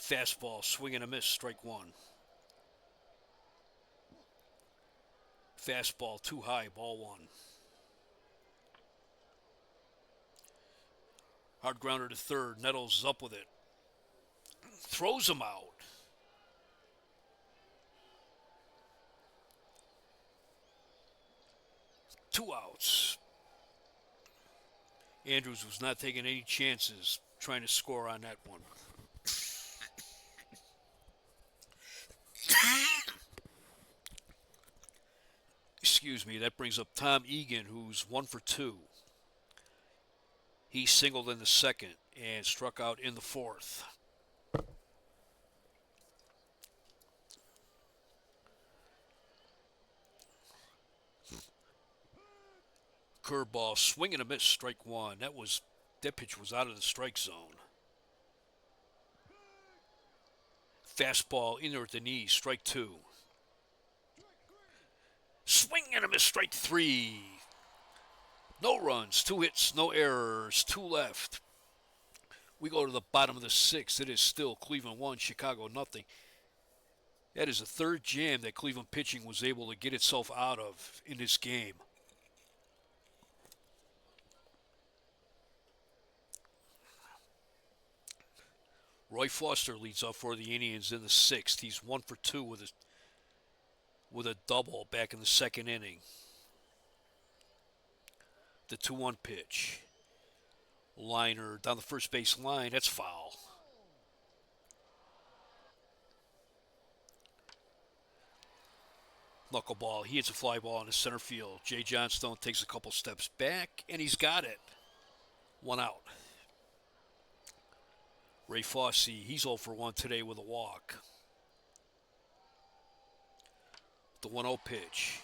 Fastball, swing and a miss, strike 1. Fastball, too high, ball 1. Hard grounder to third. Nettles is up with it. Throws him out. Two outs. Andrews was not taking any chances trying to score on that one. Excuse me, that brings up Tom Egan, who's 1 for 2. He singled in the second and struck out in the fourth. Curveball, swing and a miss, strike 1. That pitch was out of the strike zone. Fastball in there at the knees, strike 2. Swing and a miss, strike 3. No runs, 2 hits, no errors, 2 left. We go to the bottom of the 6th. It is still Cleveland 1, Chicago nothing. That is the third jam that Cleveland pitching was able to get itself out of in this game. Roy Foster leads off for the Indians in the 6th. He's 1 for 2 with a double back in the second inning. The 2-1 pitch. Liner down the first base line. That's foul. Knuckleball. He hits a fly ball in the center field. Jay Johnstone takes a couple steps back, and he's got it. 1 out. Ray Fosse, he's 0 for 1 today with a walk. The 1-0 pitch.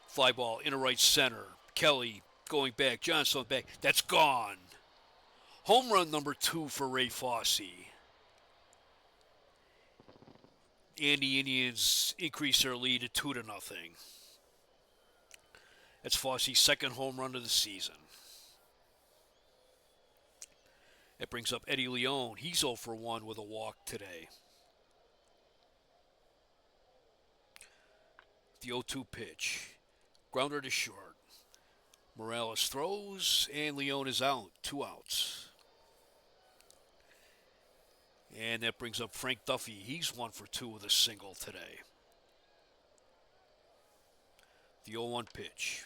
Fly ball into right center. Kelly going back. Johnstone back. That's gone. Home run number 2 for Ray Fosse. And the Indians increase their lead to 2-0. That's Fosse's second home run of the season. That brings up Eddie Leone. He's 0 for 1 with a walk today. The 0-2 pitch. Grounder to short. Morales throws, and Leone is out. 2 outs. And that brings up Frank Duffy. He's 1 for 2 with a single today. The 0-1 pitch.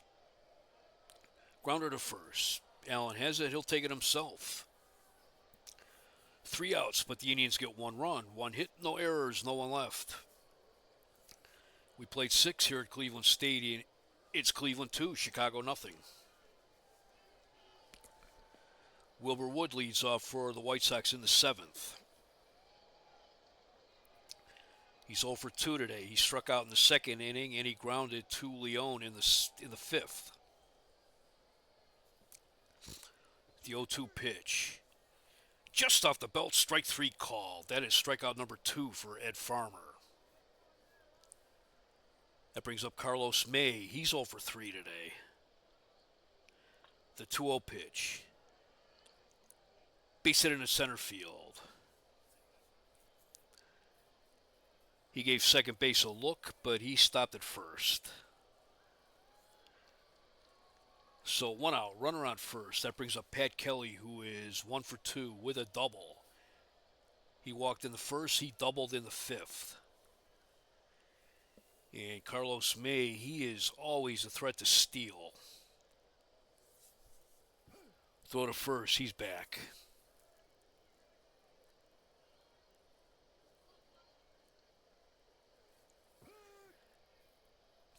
Grounder to first. Allen has it. He'll take it himself. 3 outs, but the Indians get 1 run. 1 hit, no errors, no one left. We played 6 here at Cleveland Stadium. It's Cleveland 2, Chicago nothing. Wilbur Wood leads off for the White Sox in the 7th. He's 0 for 2 today. He struck out in the second inning, and he grounded to Leone in the 5th. The 0-2 pitch. Just off the belt, strike 3 call. That is strikeout number 2 for Ed Farmer. That brings up Carlos May. He's 0 for 3 today. The 2-0 pitch. Base hit in the center field. He gave second base a look, but he stopped at first. So 1 out, runner on first. That brings up Pat Kelly, who is 1 for 2 with a double. He walked in the first, he doubled in the 5th. And Carlos May, he is always a threat to steal. Throw to first, he's back.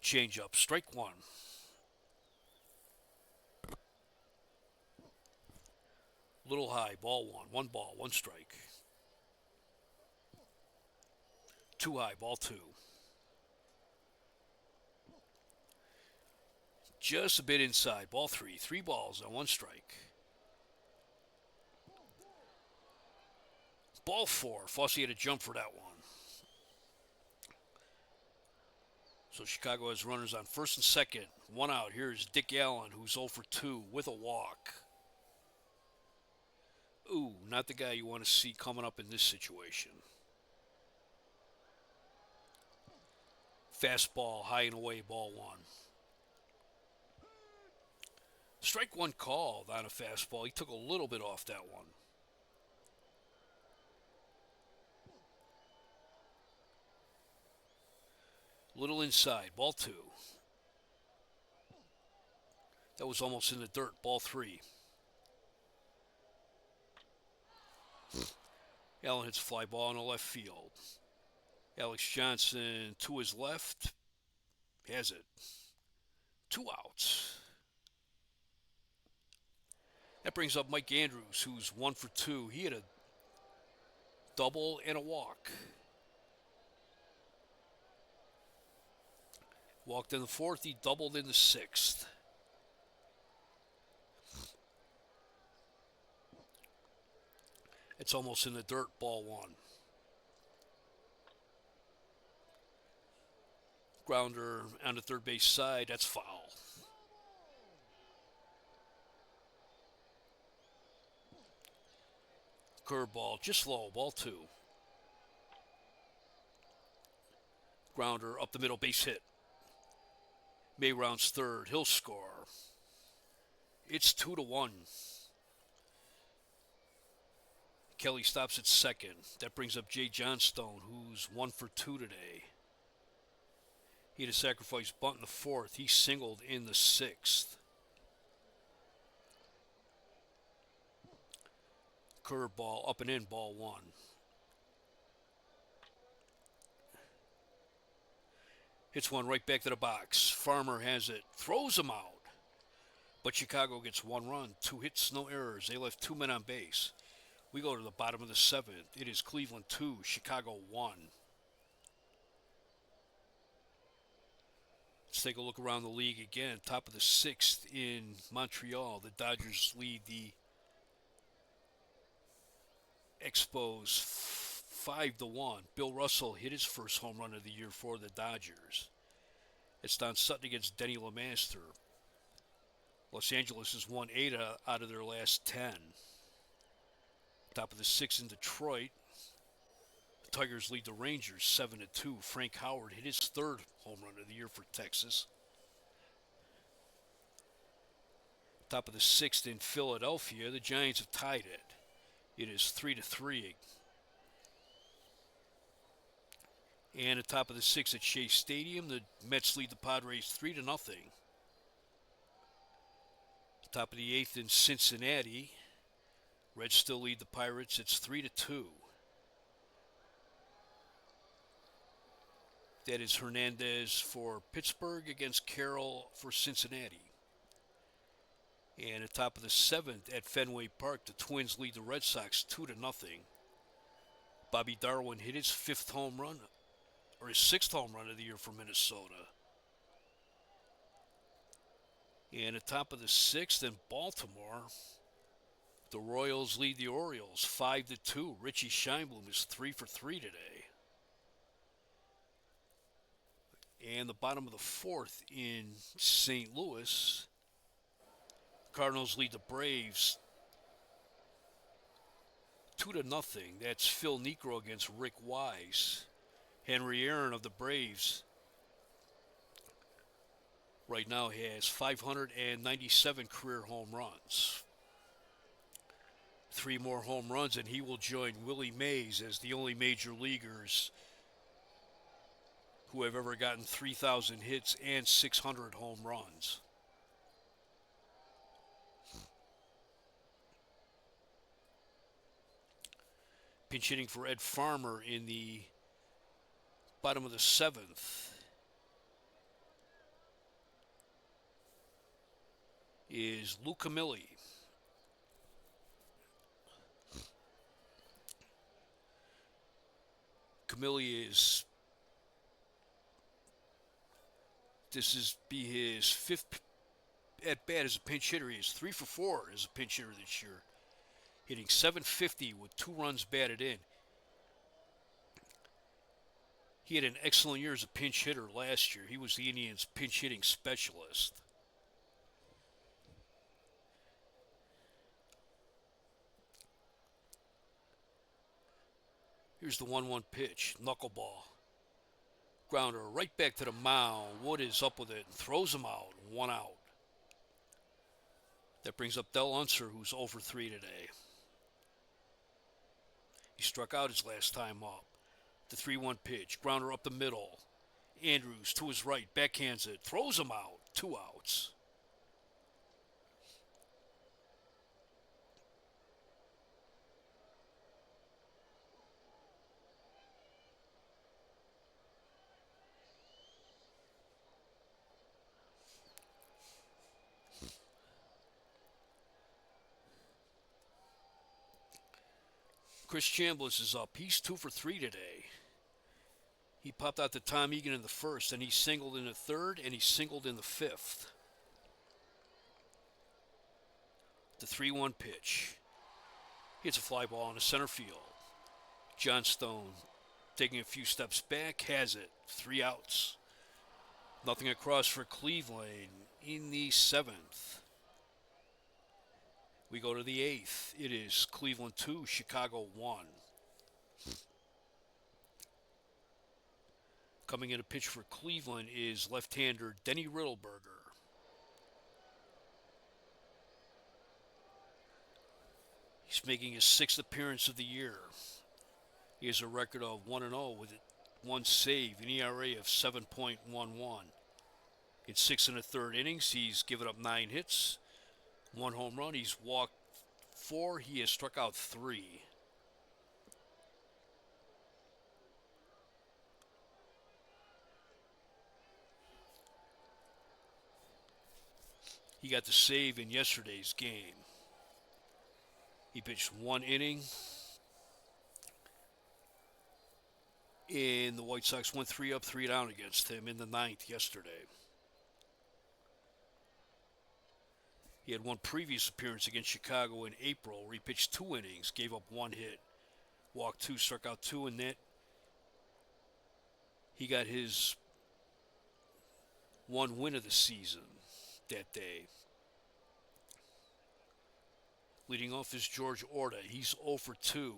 Change up. Strike one. Little high. Ball one. One ball. One strike. Too high. Ball two. Just a bit inside. Ball three. Three balls on one strike. Ball four. Fossey had to jump for that one. So Chicago has runners on first and second. One out. Here's Dick Allen, who's 0 for 2 with a walk. Ooh, not the guy you want to see coming up in this situation. Fastball, high and away, ball one. Strike one called on a fastball. He took a little bit off that one. Little inside, ball two. That was almost in the dirt, ball three. Allen hits a fly ball in the left field. Alex Johnson to his left. Has it. 2 outs. That brings up Mike Andrews, who's 1 for 2. He had a double and a walk. Walked in the fourth. He doubled in the sixth. It's almost in the dirt, ball one. Grounder on the third base side, that's foul. Curveball, just low, ball two. Grounder up the middle, base hit. May rounds third, he'll score. It's 2-1. Kelly stops at second. That brings up Jay Johnstone, who's 1 for 2 today. He had a sacrifice bunt in the fourth. He singled in the sixth. Curveball up and in, ball one. Hits one right back to the box. Farmer has it, throws him out. But Chicago gets 1 run, 2 hits, no errors. They left 2 men on base. We go to the bottom of the seventh. It is Cleveland 2, Chicago 1. Let's take a look around the league again. Top of the sixth in Montreal. The Dodgers lead the Expos 5-1. Bill Russell hit his first home run of the year for the Dodgers. It's Don Sutton against Denny LeMaster. Los Angeles has won 8 out of their last 10. Top of the sixth in Detroit. The Tigers lead the Rangers 7-2. Frank Howard hit his third home run of the year for Texas. Top of the sixth in Philadelphia. The Giants have tied it. It is 3-3. And at top of the sixth at Shea Stadium, the Mets lead the Padres 3-0. Top of the eighth in Cincinnati. Reds still lead the Pirates. It's 3-2. That is Hernandez for Pittsburgh against Carroll for Cincinnati. And at top of the seventh at Fenway Park, the Twins lead the Red Sox 2-0. Bobby Darwin hit his 5th home run, or his 6th home run of the year for Minnesota. And at top of the sixth in Baltimore, the Royals lead the Orioles 5-2. Richie Scheinblum is 3 for 3 today. And the bottom of the fourth in St. Louis, Cardinals lead the Braves 2-0. That's Phil Niekro against Rick Wise. Henry Aaron of the Braves right now has 597 career home runs. 3 more home runs, and he will join Willie Mays as the only major leaguers who have ever gotten 3,000 hits and 600 home runs. Pinch hitting for Ed Farmer in the bottom of the seventh. is Lou Camilli. Camilli is this is be his fifth at bat as a pinch hitter. He is 3 for 4 as a pinch hitter this year, hitting .750 with 2 runs batted in. He had an excellent year as a pinch hitter last year. He was the Indians' pinch hitting specialist. Here's the 1-1 pitch, knuckleball. Grounder right back to the mound. Wood is up with it and throws him out. 1 out. That brings up Del Unser, who's 0 for 3 today. He struck out his last time up. The 3-1 pitch, grounder up the middle. Andrews to his right, backhands it, throws him out. 2 outs. Chris Chambliss is up. He's 2 for 3 today. He popped out to Tom Egan in the first, and he singled in the third, and he singled in the fifth. The 3-1 pitch. Hits a fly ball in the center field. John Stone taking a few steps back, has it. 3 outs. Nothing across for Cleveland in the 7th. We go to the 8th. It is Cleveland 2, Chicago 1. Coming in a pitch for Cleveland is left-hander Denny Riddleberger. He's making his 6th appearance of the year. He has a record of 1-0 with 1 save, an ERA of 7.11. In 6 1/3 innings, he's given up 9 hits, 1 home run. He's walked 4. He has struck out 3. He got the save in yesterday's game. He pitched 1 inning, and the White Sox went 3 up, 3 down against him in the 9th yesterday. He had 1 previous appearance against Chicago in April where he pitched 2 innings, gave up 1 hit, walked 2, struck out 2, and that he got his 1 win of the season that day. Leading off is George Orta. He's 0 for 2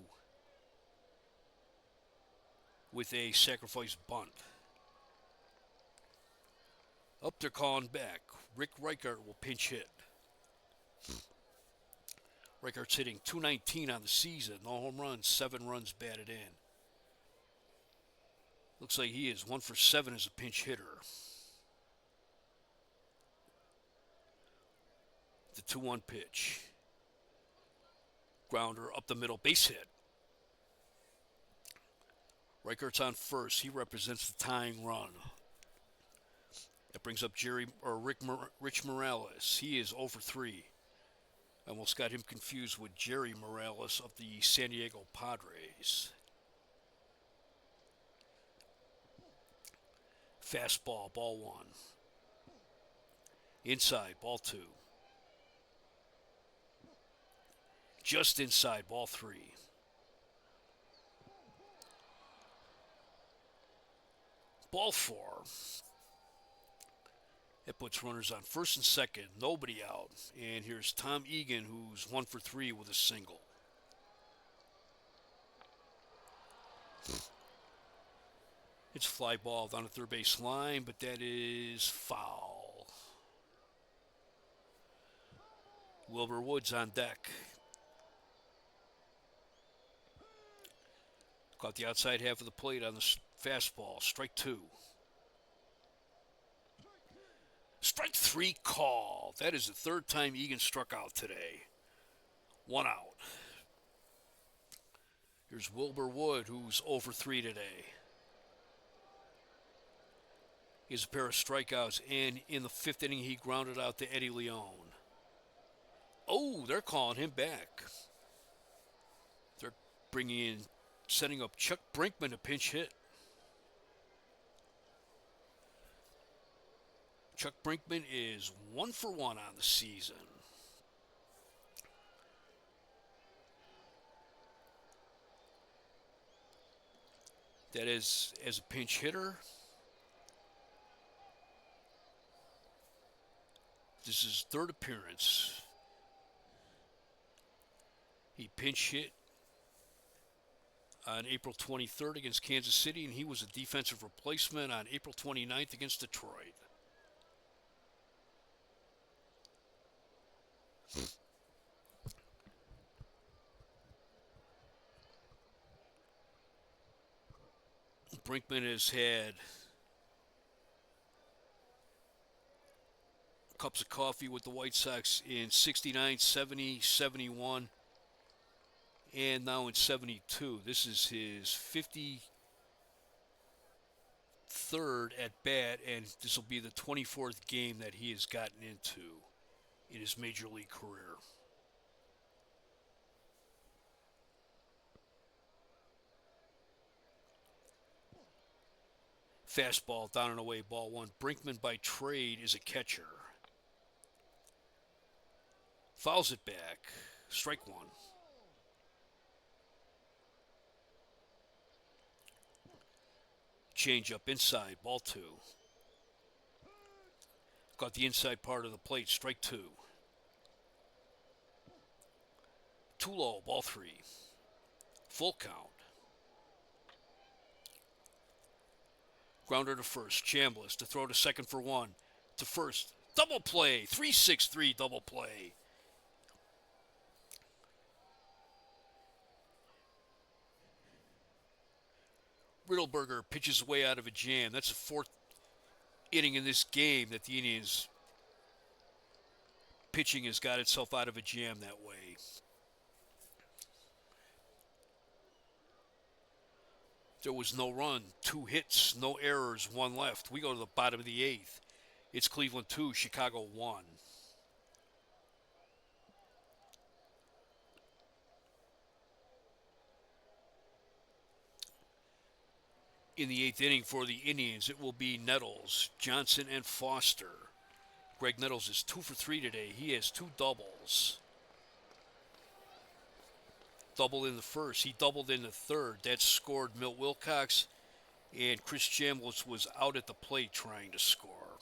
with a sacrifice bunt. Up, they're calling back. Rick Reichert will pinch hit. Reichert's hitting .219 on the season. No home runs, 7 runs batted in. Looks like he is 1 for 7 as a pinch hitter. The 2-1 pitch. Grounder up the middle, base hit. Reichert's on first. He represents the tying run. That brings up Rich Morales. He is 0 for 3. I almost got him confused with Jerry Morales of the San Diego Padres. Fastball, ball 1. Inside, ball 2. Just inside, ball 3. Ball 4. That puts runners on first and second, nobody out. And here's Tom Egan, who's 1 for 3 with a single. It's fly ball down the third base line, but that is foul. Wilbur Woods on deck. Caught the outside half of the plate on the fastball. Strike 2. Strike 3 call. That is the 3rd time Egan struck out today. 1 out. Here's Wilbur Wood, who's 0 for 3 today. He has a pair of strikeouts, and in the 5th inning, he grounded out to Eddie Leone. Oh, they're calling him back. They're bringing in, setting up Chuck Brinkman to pinch hit. Chuck Brinkman is 1-for-1 on the season. That is, as a pinch hitter, this is his third appearance. He pinch hit on April 23rd against Kansas City, and he was a defensive replacement on April 29th against Detroit. Brinkman has had cups of coffee with the White Sox in 69, 70, 71, and now in 72. This is his 53rd at bat, and this will be the 24th game that he has gotten into in his major league career. Fastball down and away, ball one. Brinkman by trade is a catcher. Fouls it back. Strike one. Change up inside, ball two. Got the inside part of the plate, strike two. Too low, ball three. Full count. Grounder to first. Chambliss to throw to second for one. To first. Double play. 3-6-3 double play. Riddleberger pitches away out of a jam. That's the fourth inning in this game that the Indians pitching has got itself out of a jam that way. There was no run, 2 hits, no errors, 1 left. We go to the bottom of the 8th. It's Cleveland 2, Chicago 1. In the 8th inning for the Indians, it will be Nettles, Johnson, and Foster. Greg Nettles is 2 for 3 today. He has 2 doubles. Double in the first. He doubled in the third. That scored Milt Wilcox, and Chris Chambliss was out at the plate trying to score.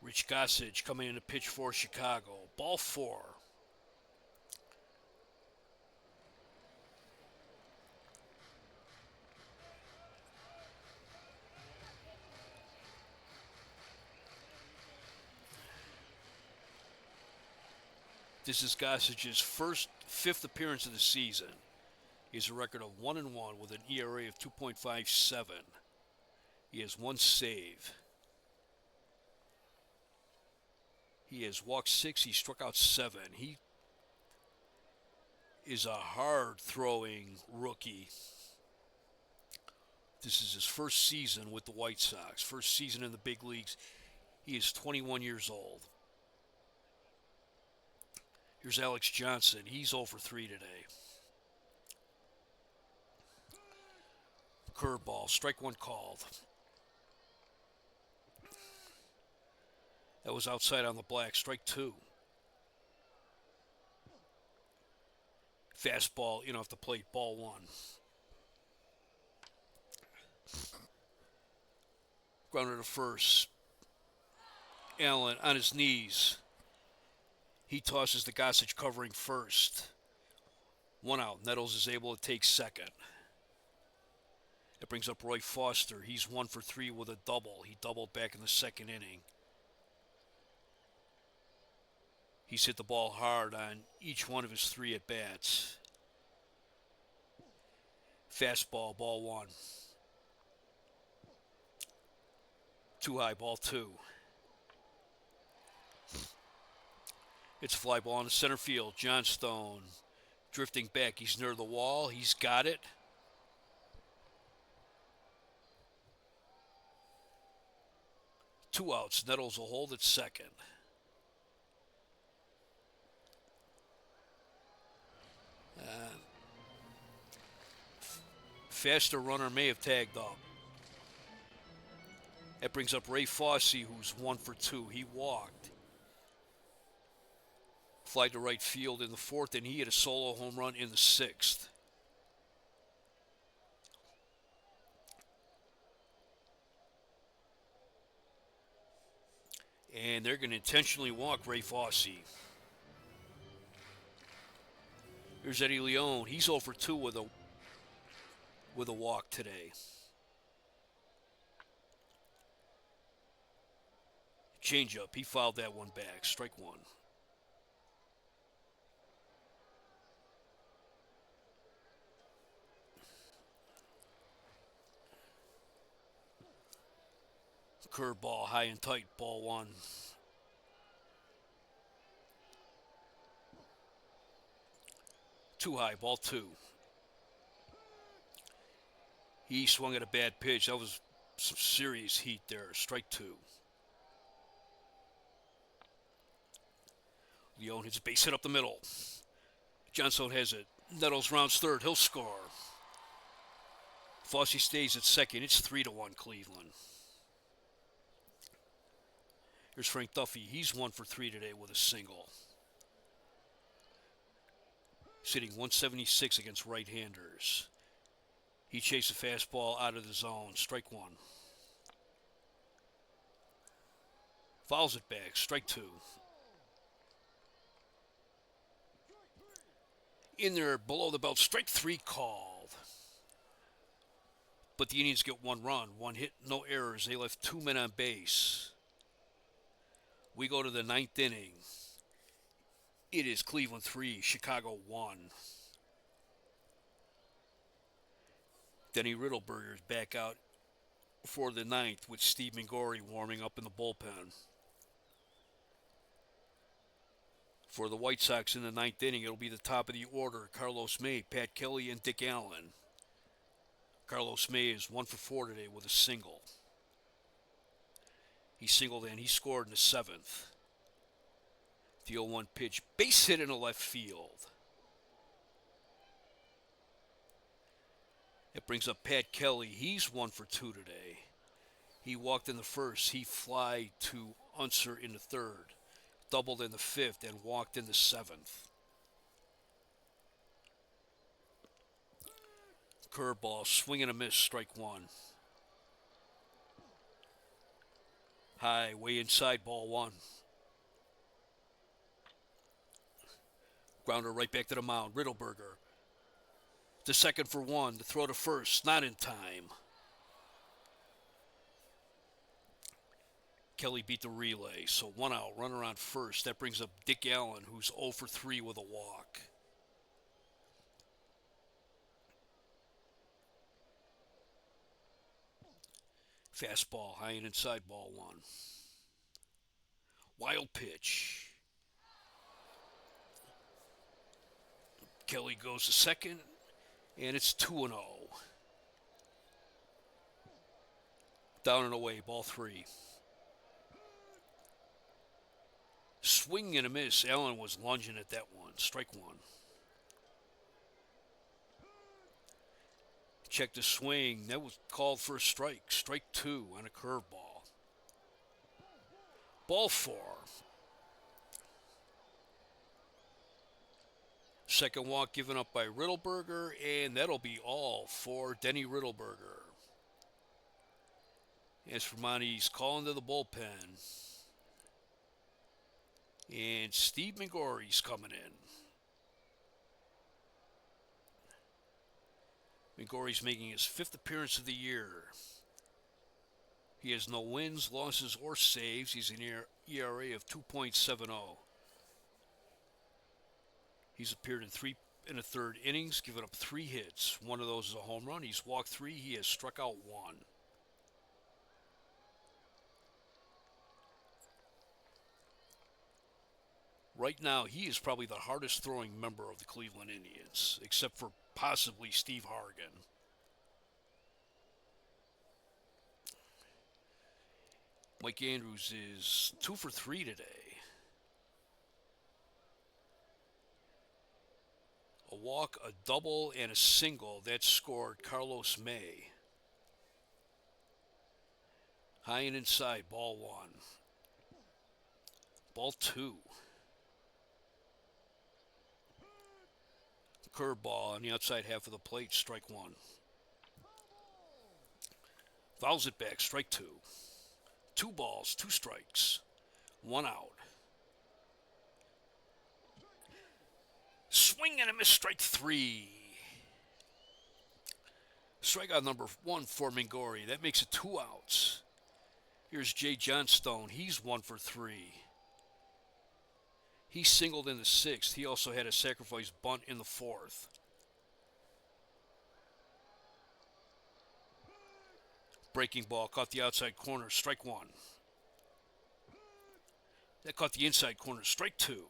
Rich Gossage coming in to pitch for Chicago. Ball 4. This is Gossage's fifth appearance of the season. He has a record of 1-1 with an ERA of 2.57. He has 1 save. He has walked 6. He struck out 7. He is a hard-throwing rookie. This is his first season with the White Sox. First season in the big leagues. He is 21 years old. Here's Alex Johnson. He's 0 for 3 today. Curveball. Strike one called. That was outside on the black. Strike two. Fastball in off the plate. Ball one. Grounder to first. Allen on his knees. He tosses the Gossage covering first. 1 out. Nettles is able to take second. That brings up Roy Foster. He's 1 for 3 with a double. He doubled back in the second inning. He's hit the ball hard on each one of his 3 at-bats. Fastball, ball 1. Too high, ball 2. It's a fly ball in the center field. Johnstone drifting back. He's near the wall. He's got it. Two outs. Nettles will hold at second. Faster runner may have tagged up. That brings up Ray Fosse, who's 1 for 2. He walked. Fly to right field in the fourth, and he hit a solo home run in the sixth. And they're going to intentionally walk Ray Fosse. Here's Eddie Leone. He's 0 for 2 with a walk today. Changeup. He fouled that one back. Strike one. Curveball, high and tight, ball one. Too high, ball two. He swung at a bad pitch. That was some serious heat there. Strike two. Leone hits a base hit up the middle. Johnstone has it. Nettles rounds third. He'll score. Fosse stays at second. It's 3-1 Cleveland. Here's Frank Duffy. He's 1 for 3 today with a single. Sitting 176 against right-handers. He chased a fastball out of the zone. Strike one. Fouls it back. Strike two. In there below the belt. Strike three called. But the Indians get one run. One hit, no errors. They left 2 men on base. We go to the ninth inning. It is Cleveland 3, Chicago 1. Denny Riddleberger is back out for the ninth with Steve Mingori warming up in the bullpen. For the White Sox in the ninth inning, it'll be the top of the order. Carlos May, Pat Kelly, and Dick Allen. Carlos May is 1 for 4 today with a single. He singled and he scored in the seventh. The 0-1 pitch, base hit in the left field. It brings up Pat Kelly. He's 1 for 2 today. He walked in the first. He fly to Unser in the third. Doubled in the fifth and walked in the seventh. Curveball, swing and a miss, strike one. High, way inside, ball one. Grounder right back to the mound. Riddleberger to second for one. The throw to first, not in time. Kelly beat the relay, so 1 out, runner on first. That brings up Dick Allen, who's 0 for 3 with a walk. Fastball, high and inside, ball one. Wild pitch. Kelly goes to second, and it's 2-0. Down and away, ball three. Swing and a miss. Allen was lunging at that one. Strike one. Check the swing. That was called for a strike. Strike two on a curveball. Ball four. Second walk given up by Riddleberger, and that'll be all for Denny Riddleberger. As for Monty's calling to the bullpen. And Steve Mingori's coming in. Mingori's making his 5th appearance of the year. He has no wins, losses, or saves. He's an ERA of 2.70. He's appeared in 3 1/3 innings, given up 3 hits. One of those is a home run. He's walked 3. He has struck out 1. Right now, he is probably the hardest throwing member of the Cleveland Indians, except for possibly Steve Hargan. Mike Andrews is 2 for 3 today. A walk, a double, and a single. That scored Carlos May. High and inside, ball one. Ball two. Curveball on the outside half of the plate, strike one. Fouls it back, strike two. 2 balls, 2 strikes, 1 out. Swing and a miss, strike three. Strikeout number 1 for Mingori. That makes it 2 outs. Here's Jay Johnstone. He's 1 for 3. He singled in the 6th. He also had a sacrifice bunt in the 4th. Breaking ball caught the outside corner, strike one. That caught the inside corner, strike two.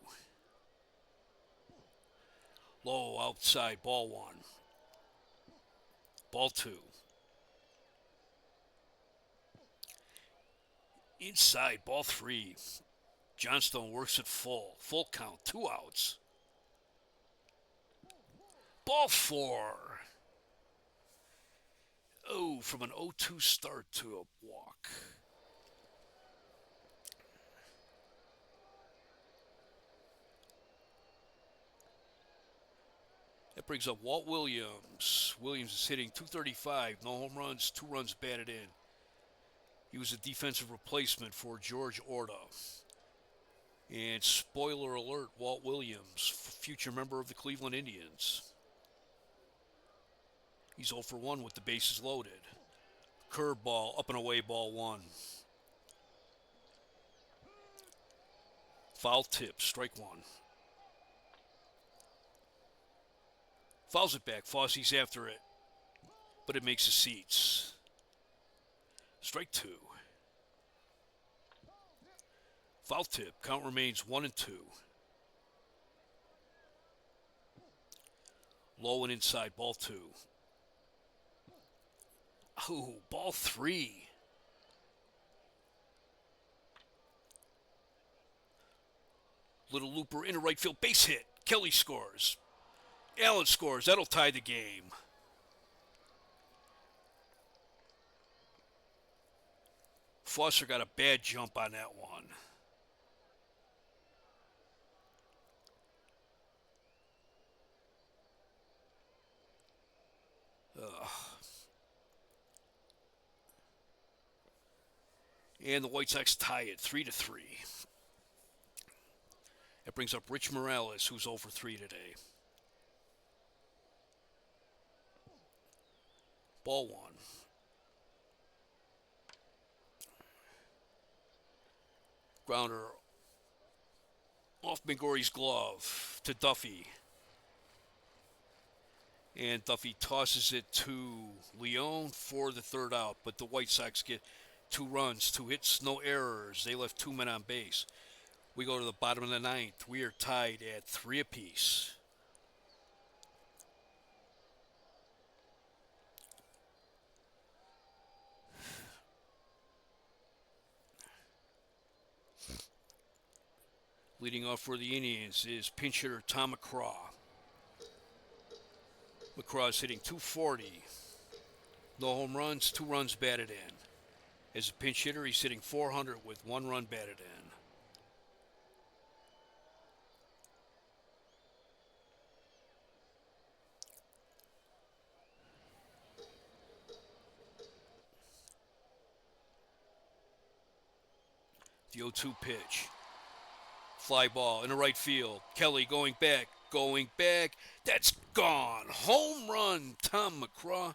Low outside, ball one. Ball two. Inside, ball three. Johnstone works it full. Full count, 2 outs. Ball four. Oh, from an 0-2 start to a walk. That brings up Walt Williams. Williams is hitting .235, no home runs, 2 runs batted in. He was a defensive replacement for George Orta. And spoiler alert, Walt Williams, future member of the Cleveland Indians. He's 0 for 1 with the bases loaded. Curveball, up and away, ball one. Foul tip, strike one. Fouls it back, Fosse's after it, but it makes the seats. Strike two. Foul tip, count remains 1-2. Low and inside, ball two. Oh, ball three. Little looper into right field, base hit. Kelly scores. Allen scores. That'll tie the game. Foster got a bad jump on that one. Ugh. And the White Sox tie it 3-3. That brings up Rich Morales, who's 0 for 3 today. Ball one. Grounder off Mingori's glove to Duffy. And Duffy tosses it to Leone for the 3rd out. But the White Sox get 2 runs, 2 hits, no errors. They left 2 men on base. We go to the bottom of the 9th. We are tied at 3 apiece. Leading off for the Indians is pinch hitter Tom McCraw. McCraw is hitting .240. No home runs, 2 runs batted in. As a pinch hitter, he's hitting .400 with 1 run batted in. The 0-2 pitch. Fly ball in the right field. Kelly going back. That's gone. Home run, Tom McCraw.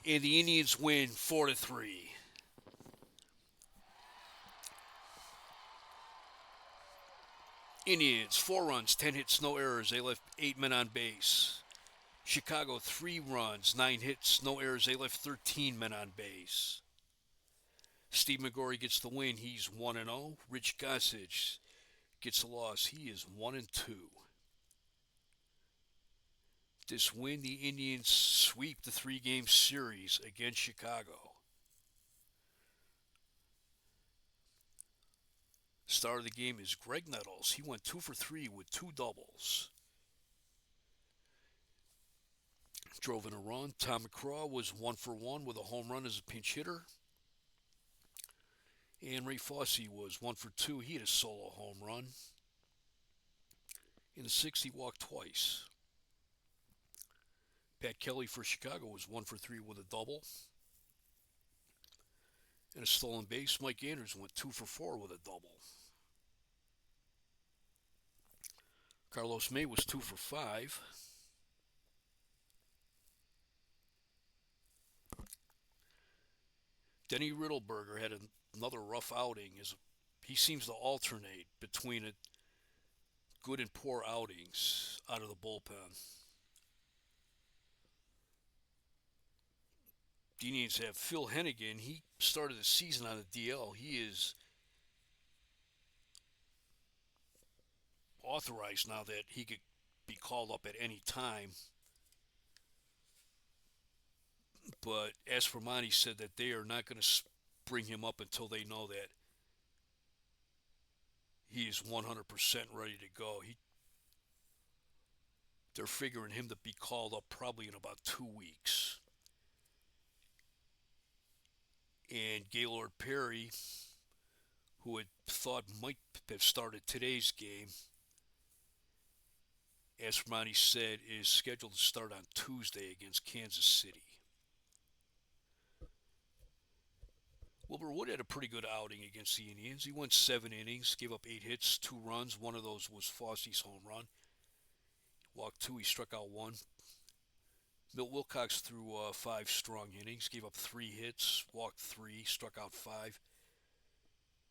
And the Indians win 4-3. Indians, 4 runs, 10 hits, no errors. They left 8 men on base. Chicago, 3 runs, 9 hits, no errors. They left 13 men on base. Steve Mingori gets the win. He's 1-0. Rich Gossage gets the loss. He is 1-2. This win, the Indians sweep the 3-game series against Chicago. Star of the game is Greg Nettles. He went 2 for 3 with 2 doubles. drove in a run. Tom McCraw was 1 for 1 with a home run as a pinch hitter. And Ray Fosse was 1 for 2. He had a solo home run. In the sixth, he walked twice. Pat Kelly for Chicago was 1 for 3 with a double. And a stolen base, Mike Anders went 2 for 4 with a double. Carlos May was 2 for 5. Denny Riddleberger had another rough outing. He seems to alternate between good and poor outings out of the bullpen. The Indians have Phil Hennigan. He started the season on the DL. He is authorized now that he could be called up at any time. But Aspromonte said that they are not going to bring him up until they know that he is 100% ready to go. They're figuring him to be called up probably in about 2 weeks. And Gaylord Perry, who had thought might have started today's game, Aspromonte said is scheduled to start on Tuesday against Kansas City. Wilbur Wood had a pretty good outing against the Indians. He went 7 innings, gave up 8 hits, 2 runs. One of those was Fosse's home run. Walked 2, he struck out 1. Milt Wilcox threw 5 strong innings, gave up 3 hits, walked 3, struck out 5.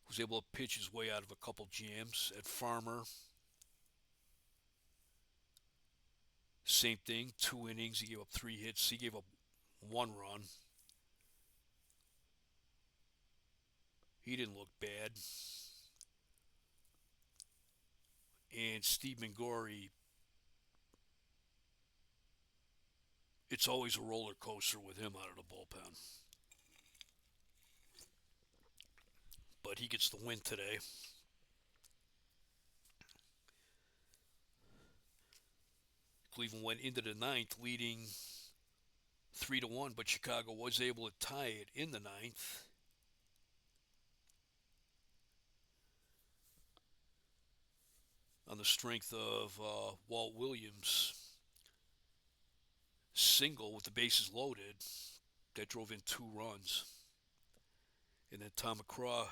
Was able to pitch his way out of a couple jams. At Farmer, same thing, 2 innings, he gave up 3 hits, he gave up 1 run. He didn't look bad. And Steve Mingori, it's always a roller coaster with him out of the bullpen. But he gets the win today. Cleveland went into the ninth leading 3-1, but Chicago was able to tie it in the ninth. On the strength of Walt Williams' single with the bases loaded that drove in 2 runs. And then Tom McCraw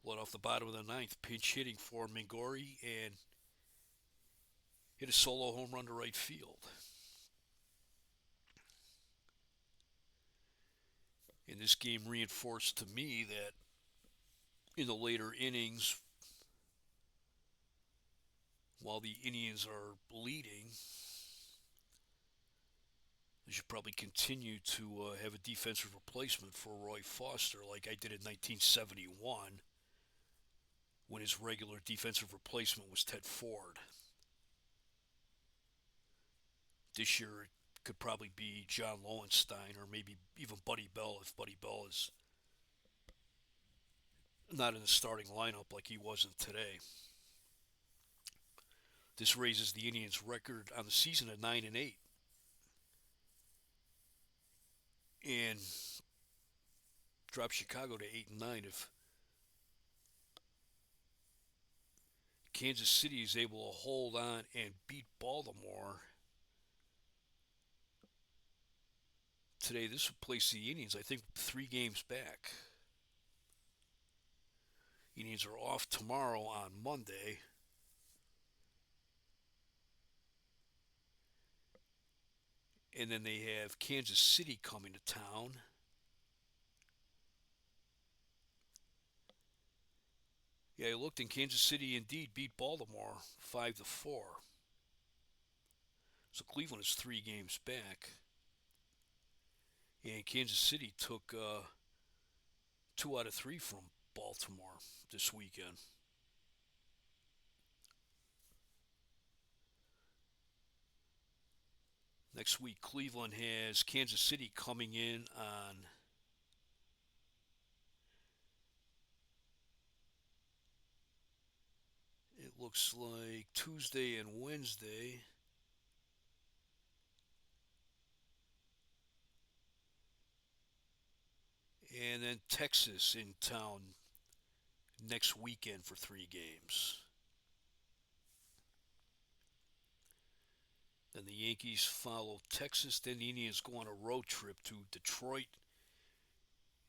led off the bottom of the ninth, pinch hitting for Mingori, and hit a solo home run to right field. And this game reinforced to me that in the later innings, while the Indians are leading, they should probably continue to have a defensive replacement for Roy Foster like I did in 1971 when his regular defensive replacement was Ted Ford. This year it could probably be John Lowenstein or maybe even Buddy Bell if Buddy Bell is not in the starting lineup like he wasn't today. This raises the Indians' record on the season to 9-8. And drops Chicago to 8-9. If Kansas City is able to hold on and beat Baltimore today, this would place the Indians, I think, 3 games back. Indians are off tomorrow on Monday. And then they have Kansas City coming to town. Yeah, I looked, and Kansas City indeed beat Baltimore 5-4. So Cleveland is 3 games back. And Kansas City took 2 out of 3 from Baltimore this weekend. Next week, Cleveland has Kansas City coming in on it looks like Tuesday and Wednesday. And then Texas in town next weekend for 3 games. Then the Yankees follow Texas. Then the Indians go on a road trip to Detroit,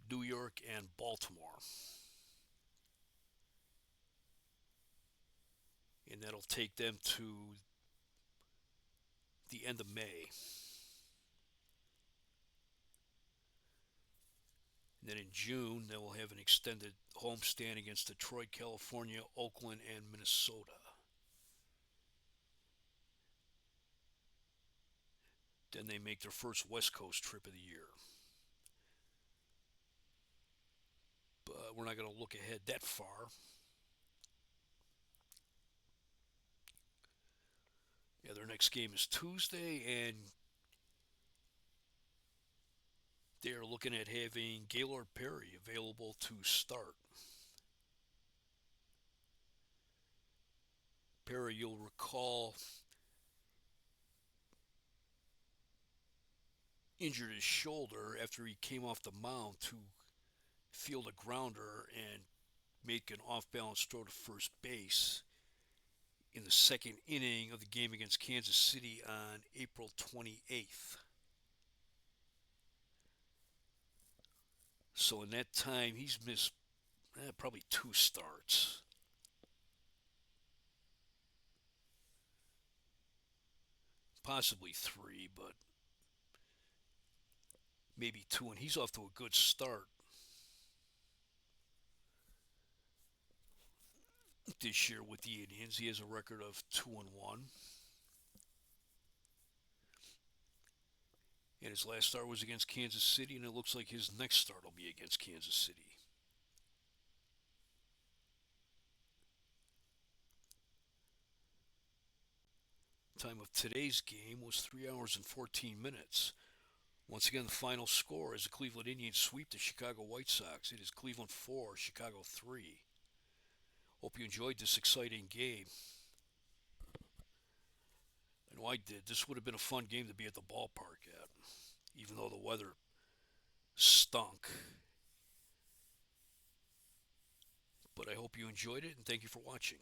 New York, and Baltimore. And that'll take them to the end of May. And then in June, they will have an extended homestand against Detroit, California, Oakland, and Minnesota. Then they make their first West Coast trip of the year. But we're not going to look ahead that far. Yeah, their next game is Tuesday, and they are looking at having Gaylord Perry available to start. Perry, you'll recall, injured his shoulder after he came off the mound to field a grounder and make an off-balance throw to first base in the second inning of the game against Kansas City on April 28th. So in that time, he's missed probably 2 starts. Possibly 3, but maybe 2, and he's off to a good start this year with the Indians. He has a record of 2-1. And his last start was against Kansas City, and it looks like his next start will be against Kansas City. Time of today's game was 3 hours and 14 minutes. Once again, the final score is the Cleveland Indians sweep the Chicago White Sox. It is Cleveland 4, Chicago 3. Hope you enjoyed this exciting game. I know I did. This would have been a fun game to be at the ballpark at, even though the weather stunk. But I hope you enjoyed it, and thank you for watching.